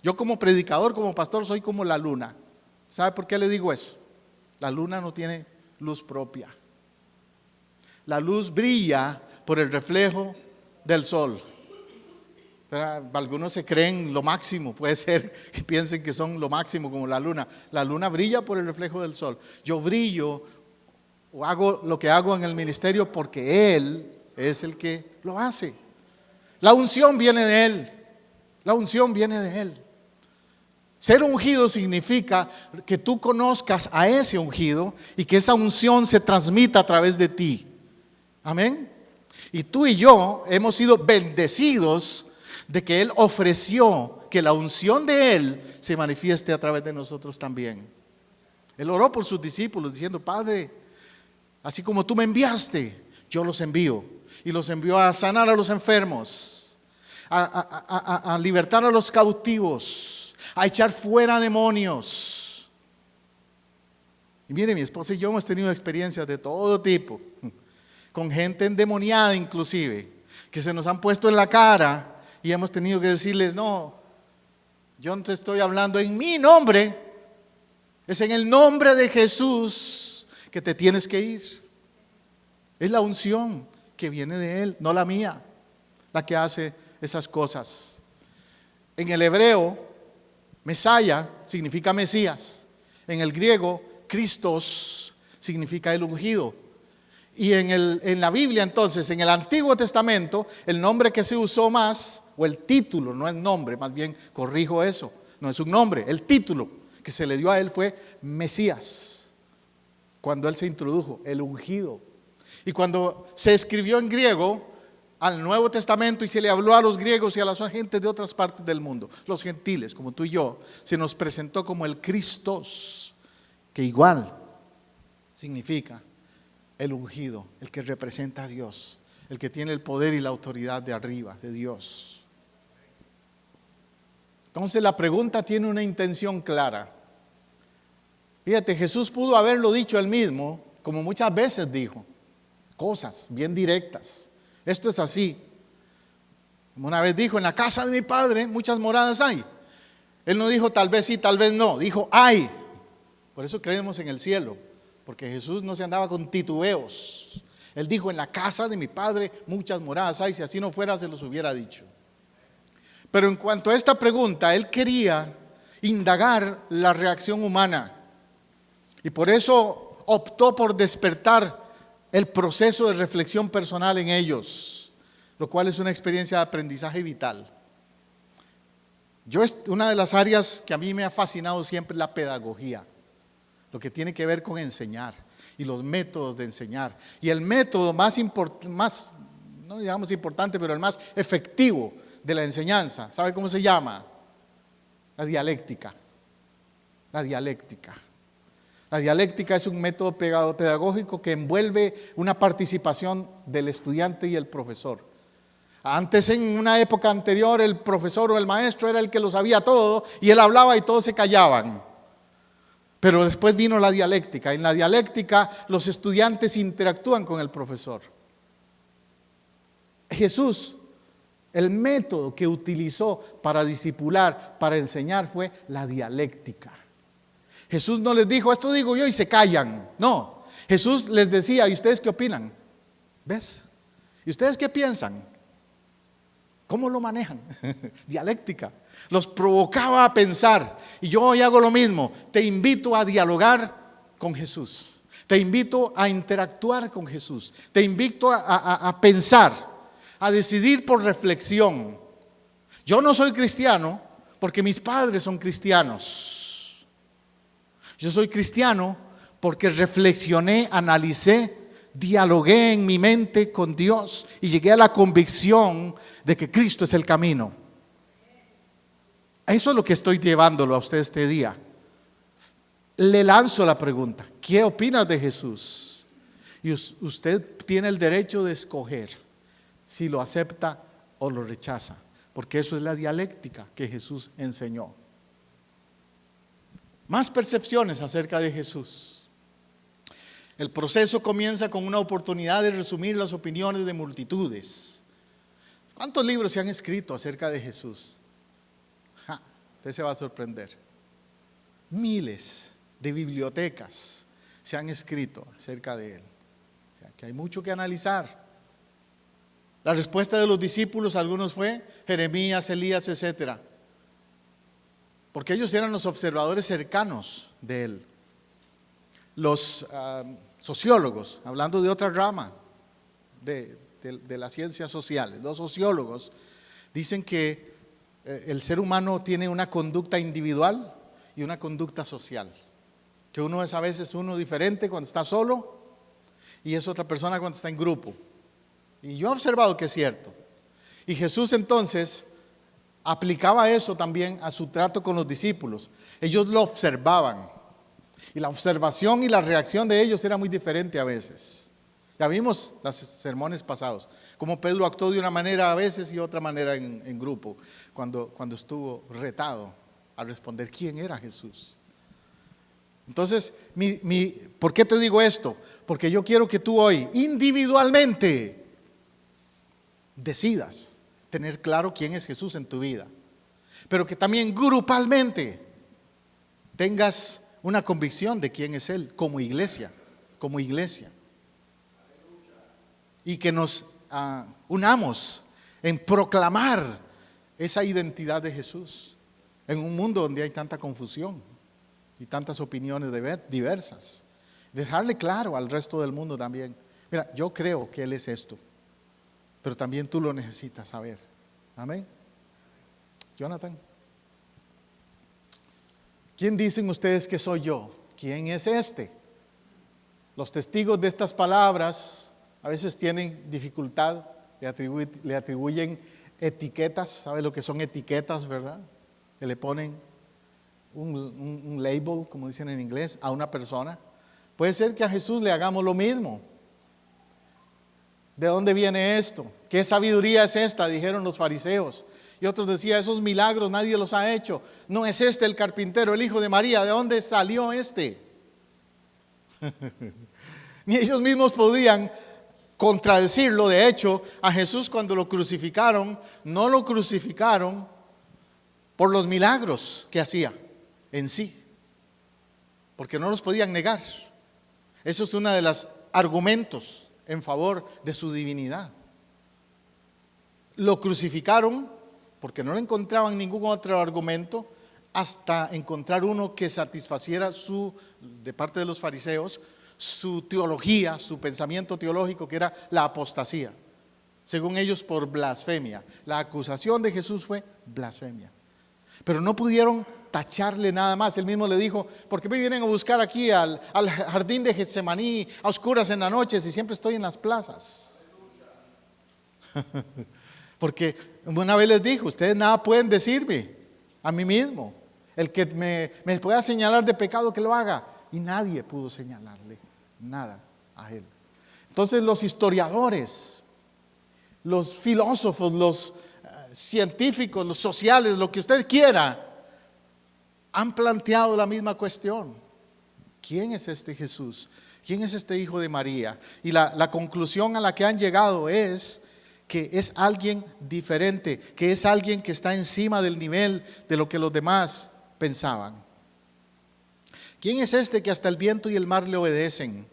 Yo como predicador, como pastor, soy como la luna. ¿Sabe por qué le digo eso? La luna no tiene luz propia. La luz brilla por el reflejo del sol. Pero algunos se creen lo máximo, puede ser que piensen que son lo máximo como la luna. La luna brilla por el reflejo del sol. Yo brillo o hago lo que hago en el ministerio porque Él es el que lo hace. La unción viene de Él. La unción viene de Él. Ser ungido significa que tú conozcas a ese ungido y que esa unción se transmita a través de ti. Amén. Y tú y yo hemos sido bendecidos de que Él ofreció que la unción de Él se manifieste a través de nosotros también. Él oró por sus discípulos diciendo: Padre, así como tú me enviaste, yo los envío. Y los envió a sanar a los enfermos, a libertar a los cautivos, a echar fuera demonios. Y mire, mi esposa y yo hemos tenido experiencias de todo tipo, con gente endemoniada inclusive, que se nos han puesto en la cara y hemos tenido que decirles: no, yo no te estoy hablando en mi nombre, es en el nombre de Jesús que te tienes que ir. Es la unción que viene de Él, no la mía, la que hace esas cosas. En el hebreo, Mesaya significa Mesías. En el griego, Christos significa el ungido. Y en la Biblia entonces, en el Antiguo Testamento, el nombre que se usó más, o el título, no es nombre, más bien corrijo eso, no es un nombre, el título que se le dio a Él fue Mesías. Cuando Él se introdujo, el ungido. Y cuando se escribió en griego al Nuevo Testamento y se le habló a los griegos y a las gentes de otras partes del mundo, los gentiles como tú y yo, se nos presentó como el Christos, que igual significa el ungido, el que representa a Dios, el que tiene el poder y la autoridad de arriba, de Dios. Entonces la pregunta tiene una intención clara. Fíjate, Jesús pudo haberlo dicho él mismo, como muchas veces dijo, cosas bien directas. Esto es así. Como una vez dijo: en la casa de mi Padre muchas moradas hay. Él no dijo tal vez sí, tal vez no, dijo hay. Por eso creemos en el cielo, porque Jesús no se andaba con titubeos. Él dijo: en la casa de mi Padre muchas moradas hay. Si así no fuera, se los hubiera dicho. Pero en cuanto a esta pregunta, Él quería indagar la reacción humana. Y por eso optó por despertar el proceso de reflexión personal en ellos, lo cual es una experiencia de aprendizaje vital. Una de las áreas que a mí me ha fascinado siempre es la pedagogía, lo que tiene que ver con enseñar y los métodos de enseñar. Y el método más no digamos importante, pero el más efectivo de la enseñanza, ¿sabe cómo se llama? La dialéctica. La dialéctica. La dialéctica es un método pedagógico que envuelve una participación del estudiante y el profesor. Antes, en una época anterior, el profesor o el maestro era el que lo sabía todo y él hablaba y todos se callaban. Pero después vino la dialéctica. En la dialéctica los estudiantes interactúan con el profesor. Jesús, el método que utilizó para discipular, para enseñar, fue la dialéctica. Jesús no les dijo: esto digo yo, y se callan. No, Jesús les decía: ¿y ustedes qué opinan? ¿Ves? ¿Y ustedes qué piensan? ¿Cómo lo manejan? Dialéctica. Los provocaba a pensar. Y yo hoy hago lo mismo. Te invito a dialogar con Jesús. Te invito a interactuar con Jesús. Te invito a pensar, a decidir por reflexión. Yo no soy cristiano porque mis padres son cristianos. Yo soy cristiano porque reflexioné, analicé, dialogué en mi mente con Dios y llegué a la convicción de que Cristo es el camino. Eso es lo que estoy llevándolo a usted este día. Le lanzo la pregunta: ¿qué opinas de Jesús? Y usted tiene el derecho de escoger si lo acepta o lo rechaza, porque eso es la dialéctica que Jesús enseñó. Más percepciones acerca de Jesús. El proceso comienza con una oportunidad de resumir las opiniones de multitudes. ¿Cuántos libros se han escrito acerca de Jesús? Usted se va a sorprender. Miles de bibliotecas se han escrito acerca de Él. O sea, que hay mucho que analizar. La respuesta de los discípulos, algunos fue Jeremías, Elías, etc. Porque ellos eran los observadores cercanos de Él. Los sociólogos, hablando de otra rama de las ciencias sociales, los sociólogos dicen que el ser humano tiene una conducta individual y una conducta social. Que uno es a veces uno diferente cuando está solo y es otra persona cuando está en grupo. Y yo he observado que es cierto. Y Jesús entonces aplicaba eso también a su trato con los discípulos. Ellos lo observaban. Y la observación y la reacción de ellos era muy diferente a veces. Ya vimos los sermones pasados, cómo Pedro actuó de una manera a veces y otra manera en grupo, cuando estuvo retado a responder quién era Jesús. Entonces, ¿por qué te digo esto? Porque yo quiero que tú hoy individualmente decidas tener claro quién es Jesús en tu vida, pero que también grupalmente tengas una convicción de quién es Él como iglesia, y que nos unamos en proclamar esa identidad de Jesús en un mundo donde hay tanta confusión y tantas opiniones diversas. Dejarle claro al resto del mundo también, mira, yo creo que Él es esto, pero también tú lo necesitas saber. Amén. Jonathan, ¿quién dicen ustedes que soy yo? ¿Quién es este? Los testigos de estas palabras a veces tienen dificultad, le atribuyen etiquetas. ¿Sabe lo que son etiquetas, verdad? Que le ponen un label, como dicen en inglés, a una persona. Puede ser que a Jesús le hagamos lo mismo. ¿De dónde viene esto? ¿Qué sabiduría es esta? Dijeron los fariseos. Y otros decían, esos milagros nadie los ha hecho. No es este el carpintero, el hijo de María. ¿De dónde salió este? Ni ellos mismos podían contradecirlo. De hecho, a Jesús cuando lo crucificaron, no lo crucificaron por los milagros que hacía en sí, porque no los podían negar. Eso es uno de los argumentos en favor de su divinidad. Lo crucificaron porque no le encontraban ningún otro argumento hasta encontrar uno que satisfaciera de parte de los fariseos, su teología, su pensamiento teológico, que era la apostasía. Según ellos, por blasfemia. La acusación de Jesús fue blasfemia. Pero no pudieron tacharle nada más. Él mismo le dijo, ¿por qué me vienen a buscar aquí al jardín de Getsemaní a oscuras en la noche si siempre estoy en las plazas? Porque una vez les dijo, ustedes nada pueden decirme a mí mismo. El que me pueda señalar de pecado, que lo haga. Y nadie pudo señalarle nada a él. Entonces los historiadores, los filósofos, los científicos, los sociales, lo que usted quiera, han planteado la misma cuestión. ¿Quién es este Jesús? ¿Quién es este hijo de María? Y la conclusión a la que han llegado es que es alguien diferente, que es alguien que está encima del nivel de lo que los demás pensaban. ¿Quién es este que hasta el viento y el mar le obedecen?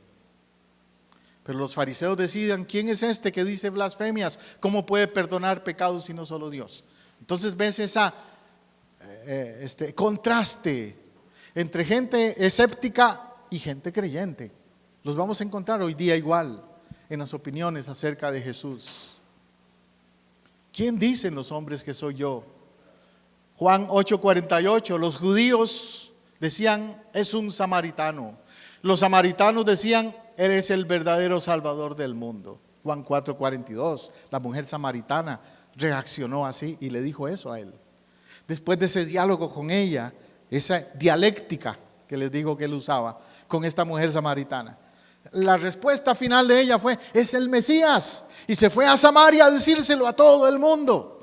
Pero los fariseos decían, ¿quién es este que dice blasfemias? ¿Cómo puede perdonar pecados sino solo Dios? Entonces ves ese contraste entre gente escéptica y gente creyente. Los vamos a encontrar hoy día igual en las opiniones acerca de Jesús. ¿Quién dicen los hombres que soy yo? Juan 8:48, los judíos decían, es un samaritano. Los samaritanos decían, eres el verdadero Salvador del mundo. Juan 4:42, la mujer samaritana reaccionó así y le dijo eso a él. Después de ese diálogo con ella, esa dialéctica que les digo que él usaba con esta mujer samaritana, La respuesta final de ella fue: es el Mesías. Y se fue a Samaria a decírselo a todo el mundo,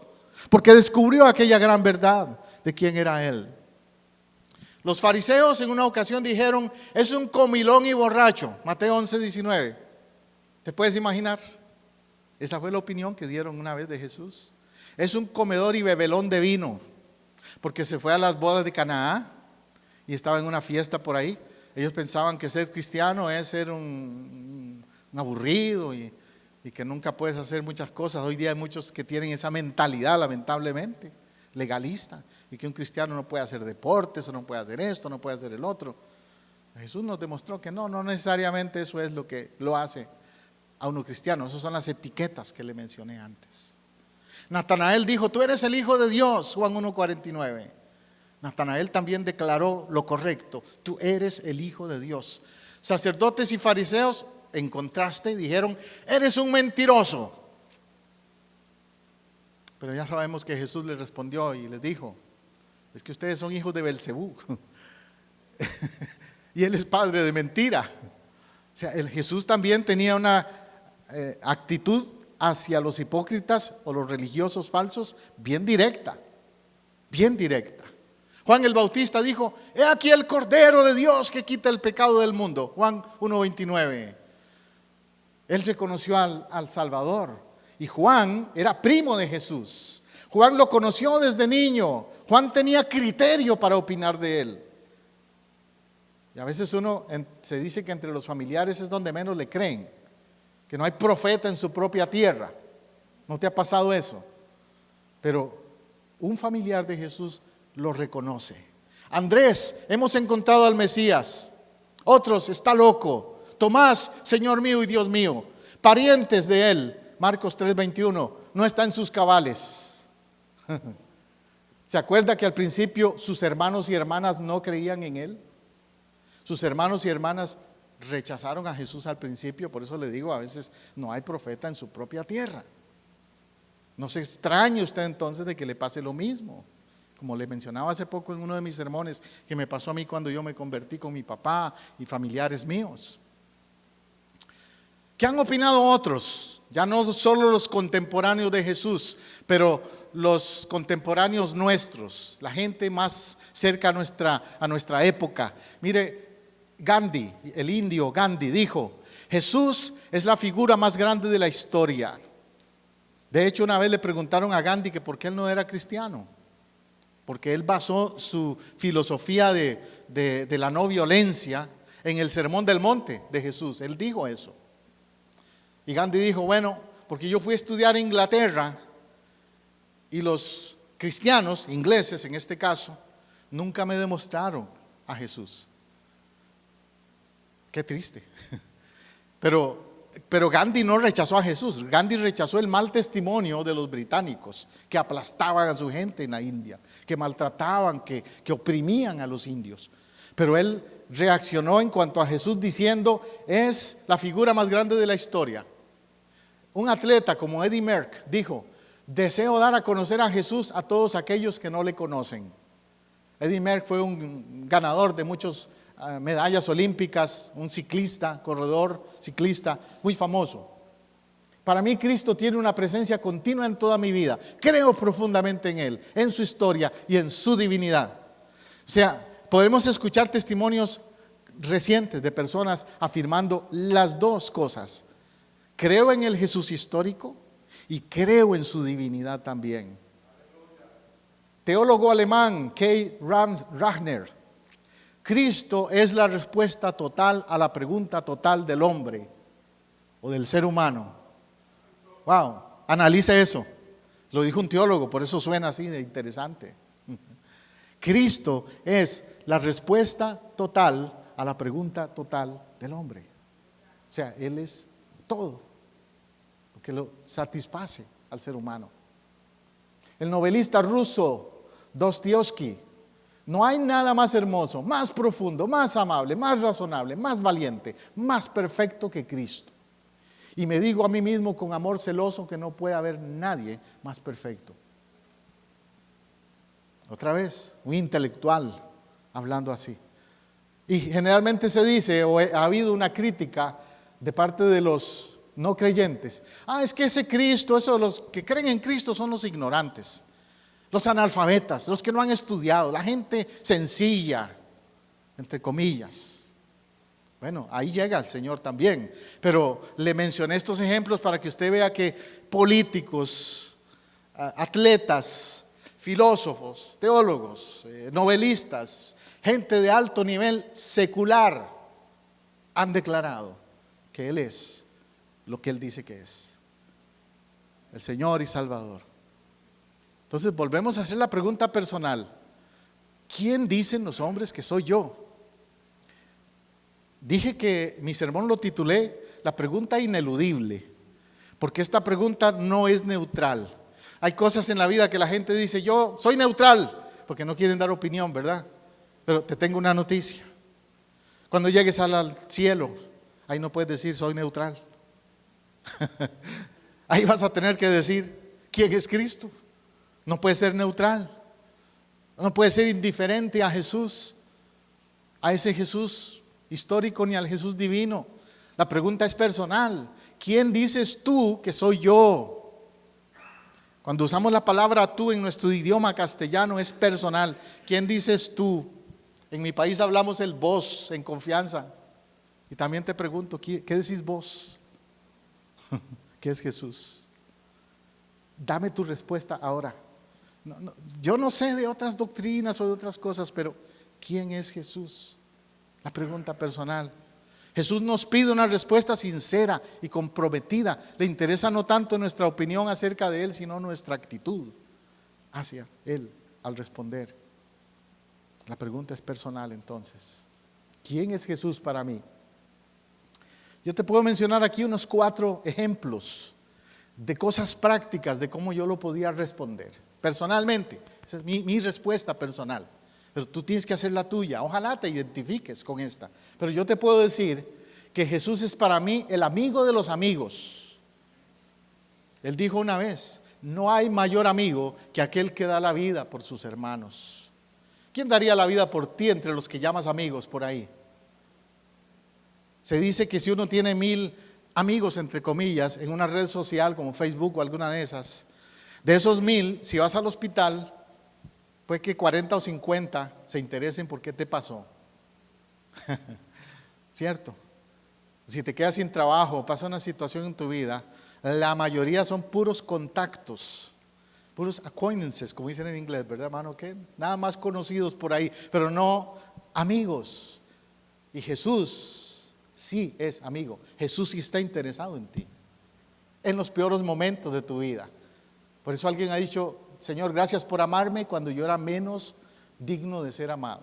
porque descubrió aquella gran verdad de quién era Él. Los fariseos en una ocasión dijeron: es un comilón y borracho. Mateo 11:19. ¿Te puedes imaginar? Esa fue la opinión que dieron una vez de Jesús. Es un comedor y bebelón de vino, porque se fue a las bodas de Canaá y estaba en una fiesta por ahí. Ellos pensaban que ser cristiano es ser un aburrido y que nunca puedes hacer muchas cosas. Hoy día hay muchos que tienen esa mentalidad, lamentablemente, legalista, y que un cristiano no puede hacer deportes, o no puede hacer esto, no puede hacer el otro. Jesús nos demostró que no necesariamente eso es lo que lo hace a uno cristiano. Esas son las etiquetas que le mencioné antes. Natanael dijo: tú eres el Hijo de Dios, Juan 1:49. Natanael también declaró lo correcto: tú eres el Hijo de Dios. Sacerdotes y fariseos, en contraste, dijeron: eres un mentiroso. Pero ya sabemos que Jesús les respondió y les dijo: es que ustedes son hijos de Belcebú y él es padre de mentira. O sea, Jesús también tenía una actitud hacia los hipócritas o los religiosos falsos bien directa, bien directa. Juan el Bautista dijo: he aquí el Cordero de Dios que quita el pecado del mundo. Juan 1:29. Él reconoció al Salvador. Y Juan era primo de Jesús. Juan lo conoció desde niño. Juan tenía criterio para opinar de él. Y a veces se dice que entre los familiares es donde menos le creen, que no hay profeta en su propia tierra. ¿No te ha pasado eso? Pero un familiar de Jesús lo reconoce. Andrés: hemos encontrado al Mesías. Otros: está loco. Tomás: Señor mío y Dios mío. Parientes de él, Marcos 3:21, no está en sus cabales. ¿Se acuerda que al principio sus hermanos y hermanas no creían en él? Sus hermanos y hermanas rechazaron a Jesús al principio. Por eso le digo, a veces no hay profeta en su propia tierra. No se extrañe usted entonces de que le pase lo mismo. Como le mencionaba hace poco en uno de mis sermones, que me pasó a mí cuando yo me convertí con mi papá y familiares míos. ¿Qué han opinado otros? Ya no solo los contemporáneos de Jesús, pero los contemporáneos nuestros, la gente más cerca a nuestra época. Mire, Gandhi, el indio Gandhi, dijo: Jesús es la figura más grande de la historia. De hecho, una vez le preguntaron a Gandhi que por qué él no era cristiano, porque él basó su filosofía de la no violencia en el Sermón del Monte de Jesús. Él dijo eso. Y Gandhi dijo: bueno, porque yo fui a estudiar en Inglaterra y los cristianos, ingleses en este caso, nunca me demostraron a Jesús. Qué triste. Pero Gandhi no rechazó a Jesús. Gandhi rechazó el mal testimonio de los británicos, que aplastaban a su gente en la India, que maltrataban, que oprimían a los indios. Pero él reaccionó en cuanto a Jesús diciendo: es la figura más grande de la historia. Un atleta como Eddie Merckx dijo: deseo dar a conocer a Jesús a todos aquellos que no le conocen. Eddie Merckx fue un ganador de muchas medallas olímpicas, un ciclista, corredor, ciclista muy famoso. Para mí Cristo tiene una presencia continua en toda mi vida. Creo profundamente en Él, en su historia y en su divinidad. O sea, podemos escuchar testimonios recientes de personas afirmando las dos cosas. Creo en el Jesús histórico y creo en su divinidad también. Teólogo alemán K. Rahner: Cristo es la respuesta total a la pregunta total del hombre o del ser humano. Wow, analice eso. Lo dijo un teólogo, por eso suena así de interesante. Cristo es la respuesta total a la pregunta total del hombre. O sea, Él es todo lo que lo satisface al ser humano. El novelista ruso Dostoyevsky: no hay nada más hermoso, más profundo, más amable, más razonable, más valiente, más perfecto que Cristo. Y me digo a mí mismo con amor celoso que no puede haber nadie más perfecto. Otra vez, un intelectual hablando así. Y generalmente se dice, o ha habido una crítica de parte de los no creyentes. Es que ese Cristo, los que creen en Cristo son los ignorantes, los analfabetas, los que no han estudiado, la gente sencilla, entre comillas. Bueno, ahí llega el Señor también, pero le mencioné estos ejemplos para que usted vea que políticos, atletas, filósofos, teólogos, novelistas, gente de alto nivel secular han declarado que Él es lo que Él dice que es, el Señor y Salvador. Entonces volvemos a hacer la pregunta personal: ¿quién dicen los hombres que soy yo? Dije que mi sermón lo titulé La pregunta ineludible, porque esta pregunta no es neutral. Hay cosas en la vida que la gente dice: yo soy neutral, porque no quieren dar opinión, ¿verdad? Pero te tengo una noticia: cuando llegues al cielo, ahí no puedes decir soy neutral. Ahí vas a tener que decir quién es Cristo. No puedes ser neutral, no puedes ser indiferente a Jesús, a ese Jesús histórico, ni al Jesús divino. La pregunta es personal: ¿quién dices tú que soy yo? Cuando usamos la palabra tú en nuestro idioma castellano es personal. ¿Quién dices tú? En mi país hablamos el vos en confianza. Y también te pregunto, ¿qué decís vos? ¿Qué es Jesús? Dame tu respuesta ahora. Yo no sé de otras doctrinas o de otras cosas, pero ¿quién es Jesús? La pregunta personal. Jesús nos pide una respuesta sincera y comprometida. Le interesa no tanto nuestra opinión acerca de Él, sino nuestra actitud hacia Él al responder. La pregunta es personal entonces. ¿Quién es Jesús para mí? Yo te puedo mencionar aquí unos 4 ejemplos de cosas prácticas de cómo yo lo podía responder personalmente. Esa es mi respuesta personal. Pero tú tienes que hacer la tuya. Ojalá te identifiques con esta. Pero yo te puedo decir que Jesús es para mí el amigo de los amigos. Él dijo una vez: no hay mayor amigo que aquel que da la vida por sus hermanos. ¿Quién daría la vida por ti entre los que llamas amigos por ahí? Se dice que si uno tiene 1000 amigos, entre comillas, en una red social como Facebook o alguna de esas, de esos 1000, si vas al hospital, pues que 40 o 50 se interesen por qué te pasó. ¿Cierto? Si te quedas sin trabajo, pasa una situación en tu vida, la mayoría son puros contactos, puros acquaintances, como dicen en inglés, ¿verdad, hermano? ¿Qué? Nada más conocidos por ahí, pero no amigos. Y Jesús sí es amigo. Jesús sí está interesado en ti, en los peores momentos de tu vida. Por eso alguien ha dicho: Señor, gracias por amarme cuando yo era menos digno de ser amado.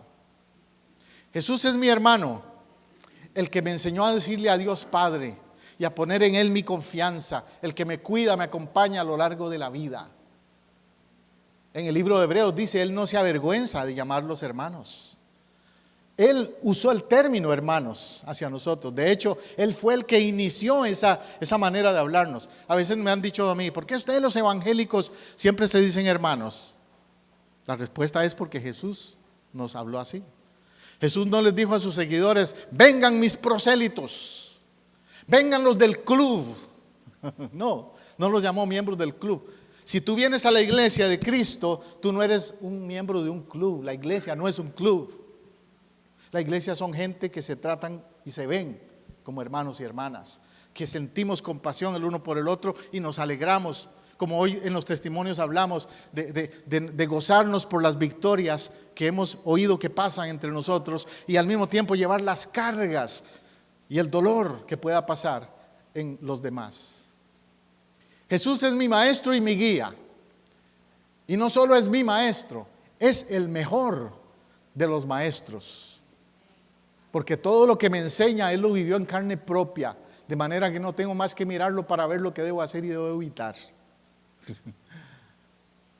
Jesús es mi hermano, el que me enseñó a decirle a Dios Padre y a poner en Él mi confianza, el que me cuida, me acompaña a lo largo de la vida. En el libro de Hebreos dice: Él no se avergüenza de llamarlos hermanos. Él usó el término hermanos hacia nosotros. De hecho, Él fue el que inició esa manera de hablarnos. A veces me han dicho a mí: ¿por qué ustedes los evangélicos siempre se dicen hermanos? La respuesta es porque Jesús nos habló así. Jesús no les dijo a sus seguidores: vengan mis prosélitos, vengan los del club. No los llamó miembros del club. Si tú vienes a la iglesia de Cristo, tú no eres un miembro de un club. La iglesia no es un club. La iglesia son gente que se tratan y se ven como hermanos y hermanas, que sentimos compasión el uno por el otro y nos alegramos, como hoy en los testimonios hablamos, de gozarnos por las victorias que hemos oído que pasan entre nosotros, y al mismo tiempo llevar las cargas y el dolor que pueda pasar en los demás. Jesús es mi maestro y mi guía, y no solo es mi maestro, es el mejor de los maestros. Porque todo lo que me enseña, Él lo vivió en carne propia, de manera que no tengo más que mirarlo para ver lo que debo hacer y debo evitar.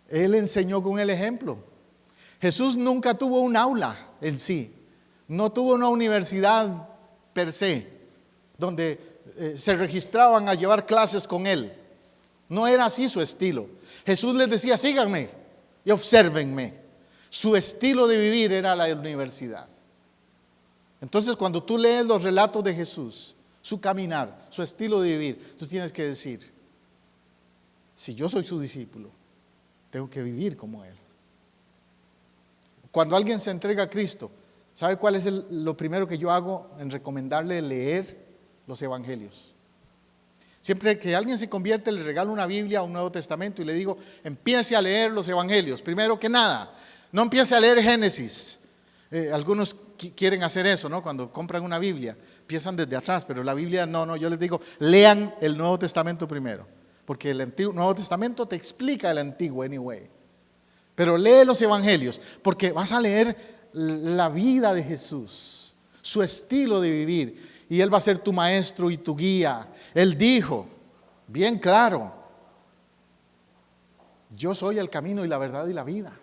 Él enseñó con el ejemplo. Jesús nunca tuvo un aula en sí, no tuvo una universidad per se, donde se registraban a llevar clases con Él. No era así su estilo. Jesús les decía: síganme y obsérvenme. Su estilo de vivir era la universidad. Entonces, cuando tú lees los relatos de Jesús, su caminar, su estilo de vivir. Tú tienes que decir, si yo soy su discípulo, tengo que vivir como Él. Cuando alguien se entrega a Cristo, ¿sabe cuál es lo primero que yo hago en recomendarle leer los evangelios? Siempre que alguien se convierte, le regalo una Biblia o un Nuevo Testamento y le digo, empiece a leer los evangelios. Primero que nada, no empiece a leer Génesis. Algunos quieren hacer eso, ¿no? Cuando compran una Biblia, empiezan desde atrás, pero la Biblia no, yo les digo, lean el Nuevo Testamento primero, porque el Nuevo Testamento te explica el Antiguo anyway. Pero lee los evangelios, porque vas a leer la vida de Jesús, su estilo de vivir, y Él va a ser tu maestro y tu guía. Él dijo, bien claro, yo soy el camino y la verdad y la vida.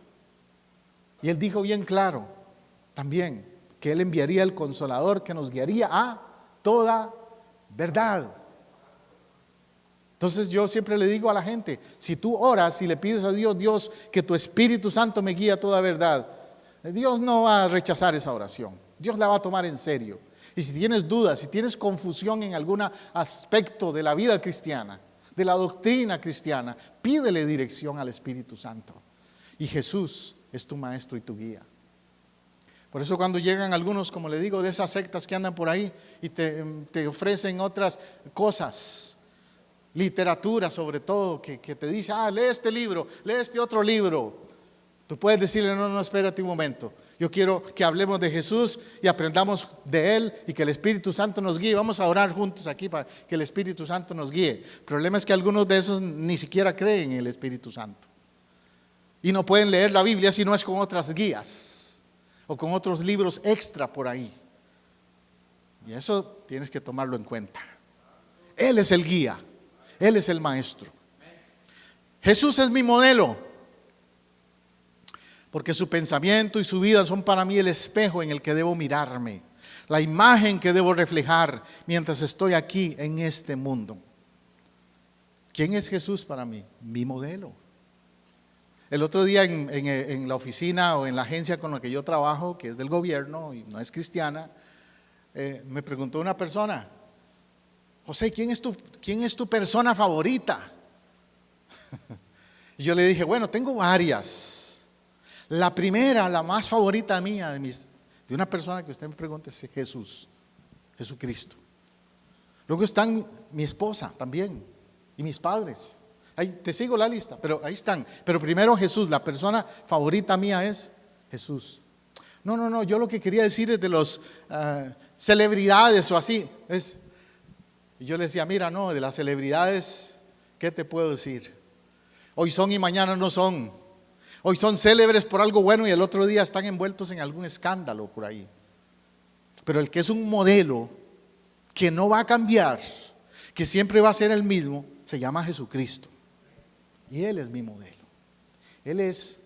Y Él dijo bien claro también que Él enviaría el Consolador que nos guiaría a toda verdad. Entonces yo siempre le digo a la gente, si tú oras y le pides a Dios, Dios, que tu Espíritu Santo me guíe a toda verdad, Dios no va a rechazar esa oración. Dios la va a tomar en serio. Y si tienes dudas, si tienes confusión en algún aspecto de la vida cristiana, de la doctrina cristiana, pídele dirección al Espíritu Santo. Y Jesús es tu maestro y tu guía. Por eso cuando llegan algunos, como le digo, de esas sectas que andan por ahí y te ofrecen otras cosas, literatura sobre todo, que te dice, lee este libro, lee este otro libro. Tú puedes decirle, no, espérate un momento. Yo quiero que hablemos de Jesús y aprendamos de Él y que el Espíritu Santo nos guíe. Vamos a orar juntos aquí para que el Espíritu Santo nos guíe. El problema es que algunos de esos ni siquiera creen en el Espíritu Santo. Y no pueden leer la Biblia si no es con otras guías o con otros libros extra por ahí. Y eso tienes que tomarlo en cuenta. Él es el guía. Él es el maestro. Jesús es mi modelo, porque su pensamiento y su vida son para mí el espejo en el que debo mirarme, la imagen que debo reflejar mientras estoy aquí en este mundo. ¿Quién es Jesús para mí? Mi modelo. El otro día en la oficina o en la agencia con la que yo trabajo, que es del gobierno y no es cristiana, me preguntó una persona, José, ¿quién es tu persona favorita? Y yo le dije, bueno, tengo varias. La primera, la más favorita mía de una persona que usted me pregunte es Jesús, Jesucristo. Luego están mi esposa también y mis padres. Ahí, te sigo la lista, pero ahí están. Pero primero Jesús, la persona favorita mía es Jesús. No, yo lo que quería decir es de los celebridades o así. Y yo le decía, mira, no, de las celebridades, ¿qué te puedo decir? Hoy son y mañana no son. Hoy son célebres por algo bueno y el otro día están envueltos en algún escándalo por ahí. Pero el que es un modelo que no va a cambiar, que siempre va a ser el mismo, se llama Jesucristo. Y Él es mi modelo. Él es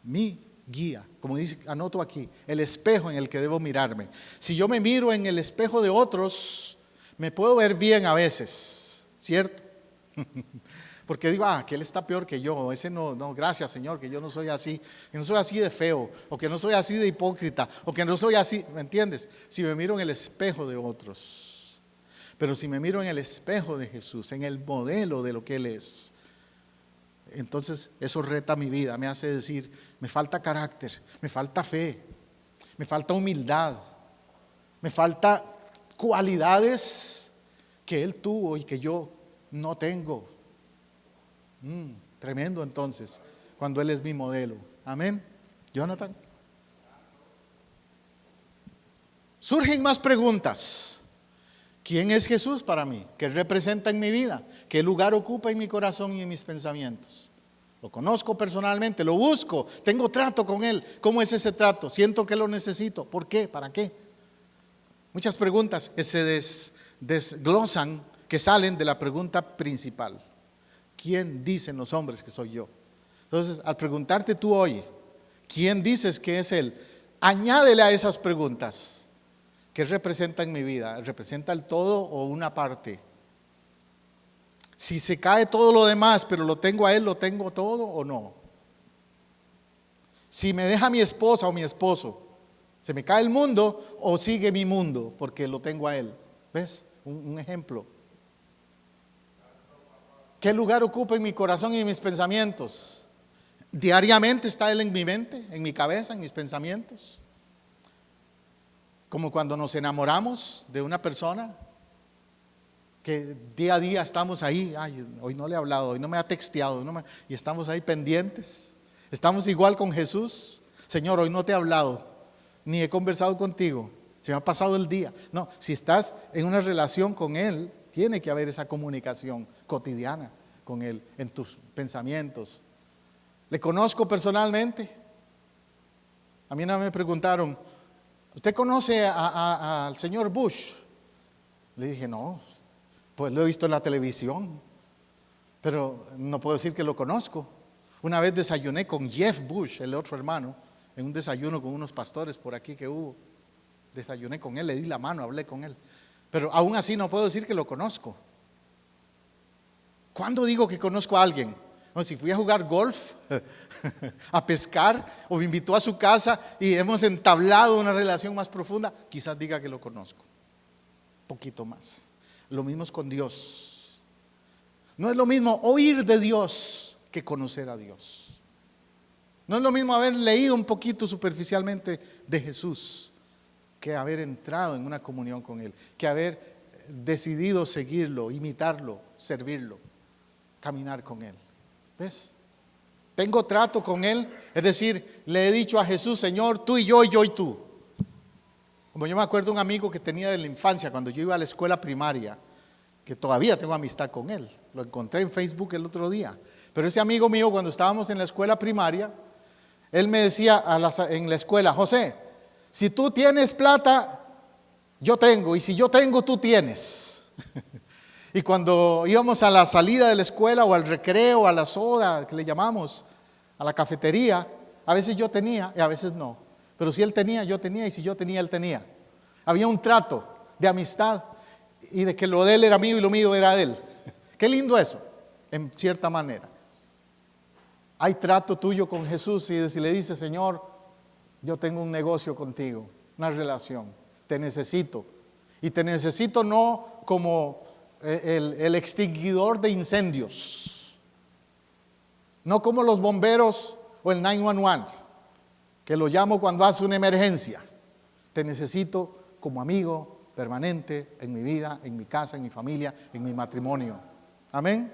mi guía. Como dice, anoto aquí, el espejo en el que debo mirarme. Si yo me miro en el espejo de otros, me puedo ver bien a veces, ¿cierto? Porque digo, que él está peor que yo. Ese no, gracias Señor, que yo no soy así. Que no soy así de feo, o que no soy así de hipócrita, o que no soy así, ¿me entiendes? Si me miro en el espejo de otros. Pero si me miro en el espejo de Jesús, en el modelo de lo que Él es, entonces eso reta mi vida, me hace decir, me falta carácter, me falta fe, me falta humildad, me falta cualidades que Él tuvo y que yo no tengo. Tremendo entonces, cuando Él es mi modelo. Amén. Jonathan. Surgen más preguntas. ¿Quién es Jesús para mí? ¿Qué representa en mi vida? ¿Qué lugar ocupa en mi corazón y en mis pensamientos? Lo conozco personalmente, lo busco, tengo trato con Él. ¿Cómo es ese trato? Siento que lo necesito. ¿Por qué? ¿Para qué? Muchas preguntas que se desglosan, que salen de la pregunta principal. ¿Quién dicen los hombres que soy yo? Entonces, al preguntarte tú hoy, ¿quién dices que es Él? Añádele a esas preguntas. ¿Qué representa en mi vida? ¿Representa el todo o una parte? Si se cae todo lo demás, pero lo tengo a Él, ¿lo tengo todo o no? Si me deja mi esposa o mi esposo, ¿se me cae el mundo o sigue mi mundo porque lo tengo a Él? ¿Ves? un ejemplo. ¿Qué lugar ocupa en mi corazón y en mis pensamientos? Diariamente está Él en mi mente, en mi cabeza, en mis pensamientos. Como cuando nos enamoramos de una persona, que día a día estamos ahí. Ay, hoy no le he hablado, hoy no me ha texteado, y estamos ahí pendientes. Estamos igual con Jesús. Señor, hoy no te he hablado, ni he conversado contigo, se me ha pasado el día. No, si estás en una relación con Él, tiene que haber esa comunicación cotidiana con Él, en tus pensamientos. ¿Le conozco personalmente? A mí una vez me preguntaron, ¿usted conoce al señor Bush? Le dije, no, pues lo he visto en la televisión, pero no puedo decir que lo conozco. Una vez desayuné con Jeff Bush, el otro hermano, en un desayuno con unos pastores por aquí que hubo. Desayuné con él, le di la mano, hablé con él. Pero aún así no puedo decir que lo conozco. ¿Cuándo digo que conozco a alguien? Bueno, si fui a jugar golf, a pescar, o me invitó a su casa y hemos entablado una relación más profunda, quizás diga que lo conozco. Un poquito más. Lo mismo es con Dios. No es lo mismo oír de Dios que conocer a Dios. No es lo mismo haber leído un poquito superficialmente de Jesús que haber entrado en una comunión con Él, que haber decidido seguirlo, imitarlo, servirlo, caminar con Él. ¿Ves? Tengo trato con Él, es decir, le he dicho a Jesús, Señor, tú y yo y tú. Como yo me acuerdo de un amigo que tenía de la infancia, cuando yo iba a la escuela primaria, que todavía tengo amistad con él, lo encontré en Facebook el otro día. Pero ese amigo mío, cuando estábamos en la escuela primaria, él me decía en la escuela, José, si tú tienes plata, yo tengo, y si yo tengo, tú tienes. Y cuando íbamos a la salida de la escuela o al recreo, a la soda, que le llamamos, a la cafetería, a veces yo tenía y a veces no. Pero si él tenía, yo tenía, y si yo tenía, él tenía. Había un trato de amistad y de que lo de él era mío y lo mío era de él. Qué lindo eso, en cierta manera. Hay trato tuyo con Jesús y si le dices, Señor, yo tengo un negocio contigo, una relación, te necesito. Y te necesito no como el extinguidor de incendios, no como los bomberos o el 911, que lo llamo cuando hace una emergencia. Te necesito como amigo permanente en mi vida, en mi casa, en mi familia, en mi matrimonio. Amén.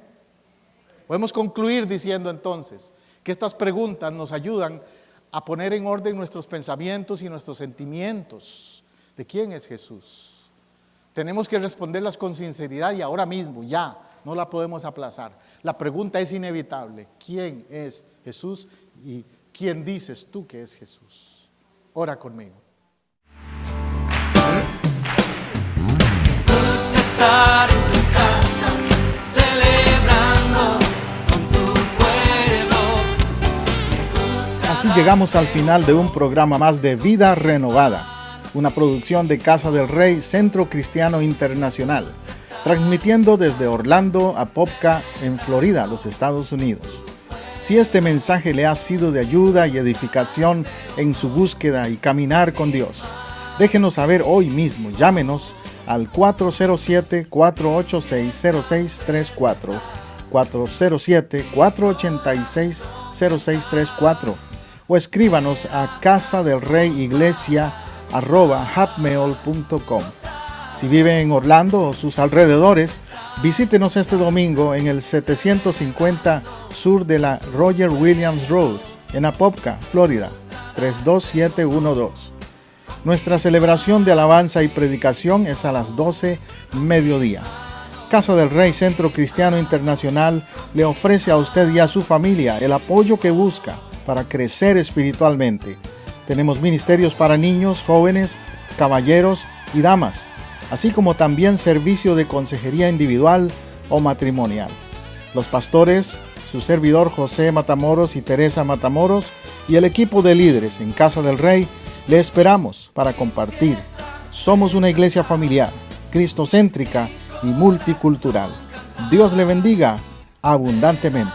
Podemos concluir diciendo entonces que estas preguntas nos ayudan a poner en orden nuestros pensamientos y nuestros sentimientos de quién es Jesús. Tenemos que responderlas con sinceridad y ahora mismo, ya, no la podemos aplazar. La pregunta es inevitable: ¿quién es Jesús y quién dices tú que es Jesús? Ora conmigo. Me gusta estar en tu casa, celebrando con tu pueblo. Así llegamos al final de un programa más de Vida Renovada, una producción de Casa del Rey, Centro Cristiano Internacional, transmitiendo desde Orlando a Apopka, en Florida, los Estados Unidos. Si este mensaje le ha sido de ayuda y edificación en su búsqueda y caminar con Dios, déjenos saber hoy mismo. Llámenos al 407-486-0634, 407-486-0634, o escríbanos a casadelreyiglesia@hotmail.com. Si vive en Orlando o sus alrededores, visítenos este domingo en el 750 sur de la Roger Williams Road, en Apopka, Florida, 32712. Nuestra celebración de alabanza y predicación es a las 12 mediodía. Casa del Rey Centro Cristiano Internacional le ofrece a usted y a su familia el apoyo que busca para crecer espiritualmente. Tenemos ministerios para niños, jóvenes, caballeros y damas, así como también servicio de consejería individual o matrimonial. Los pastores, su servidor José Matamoros y Teresa Matamoros, y el equipo de líderes en Casa del Rey, le esperamos para compartir. Somos una iglesia familiar, cristocéntrica y multicultural. Dios le bendiga abundantemente.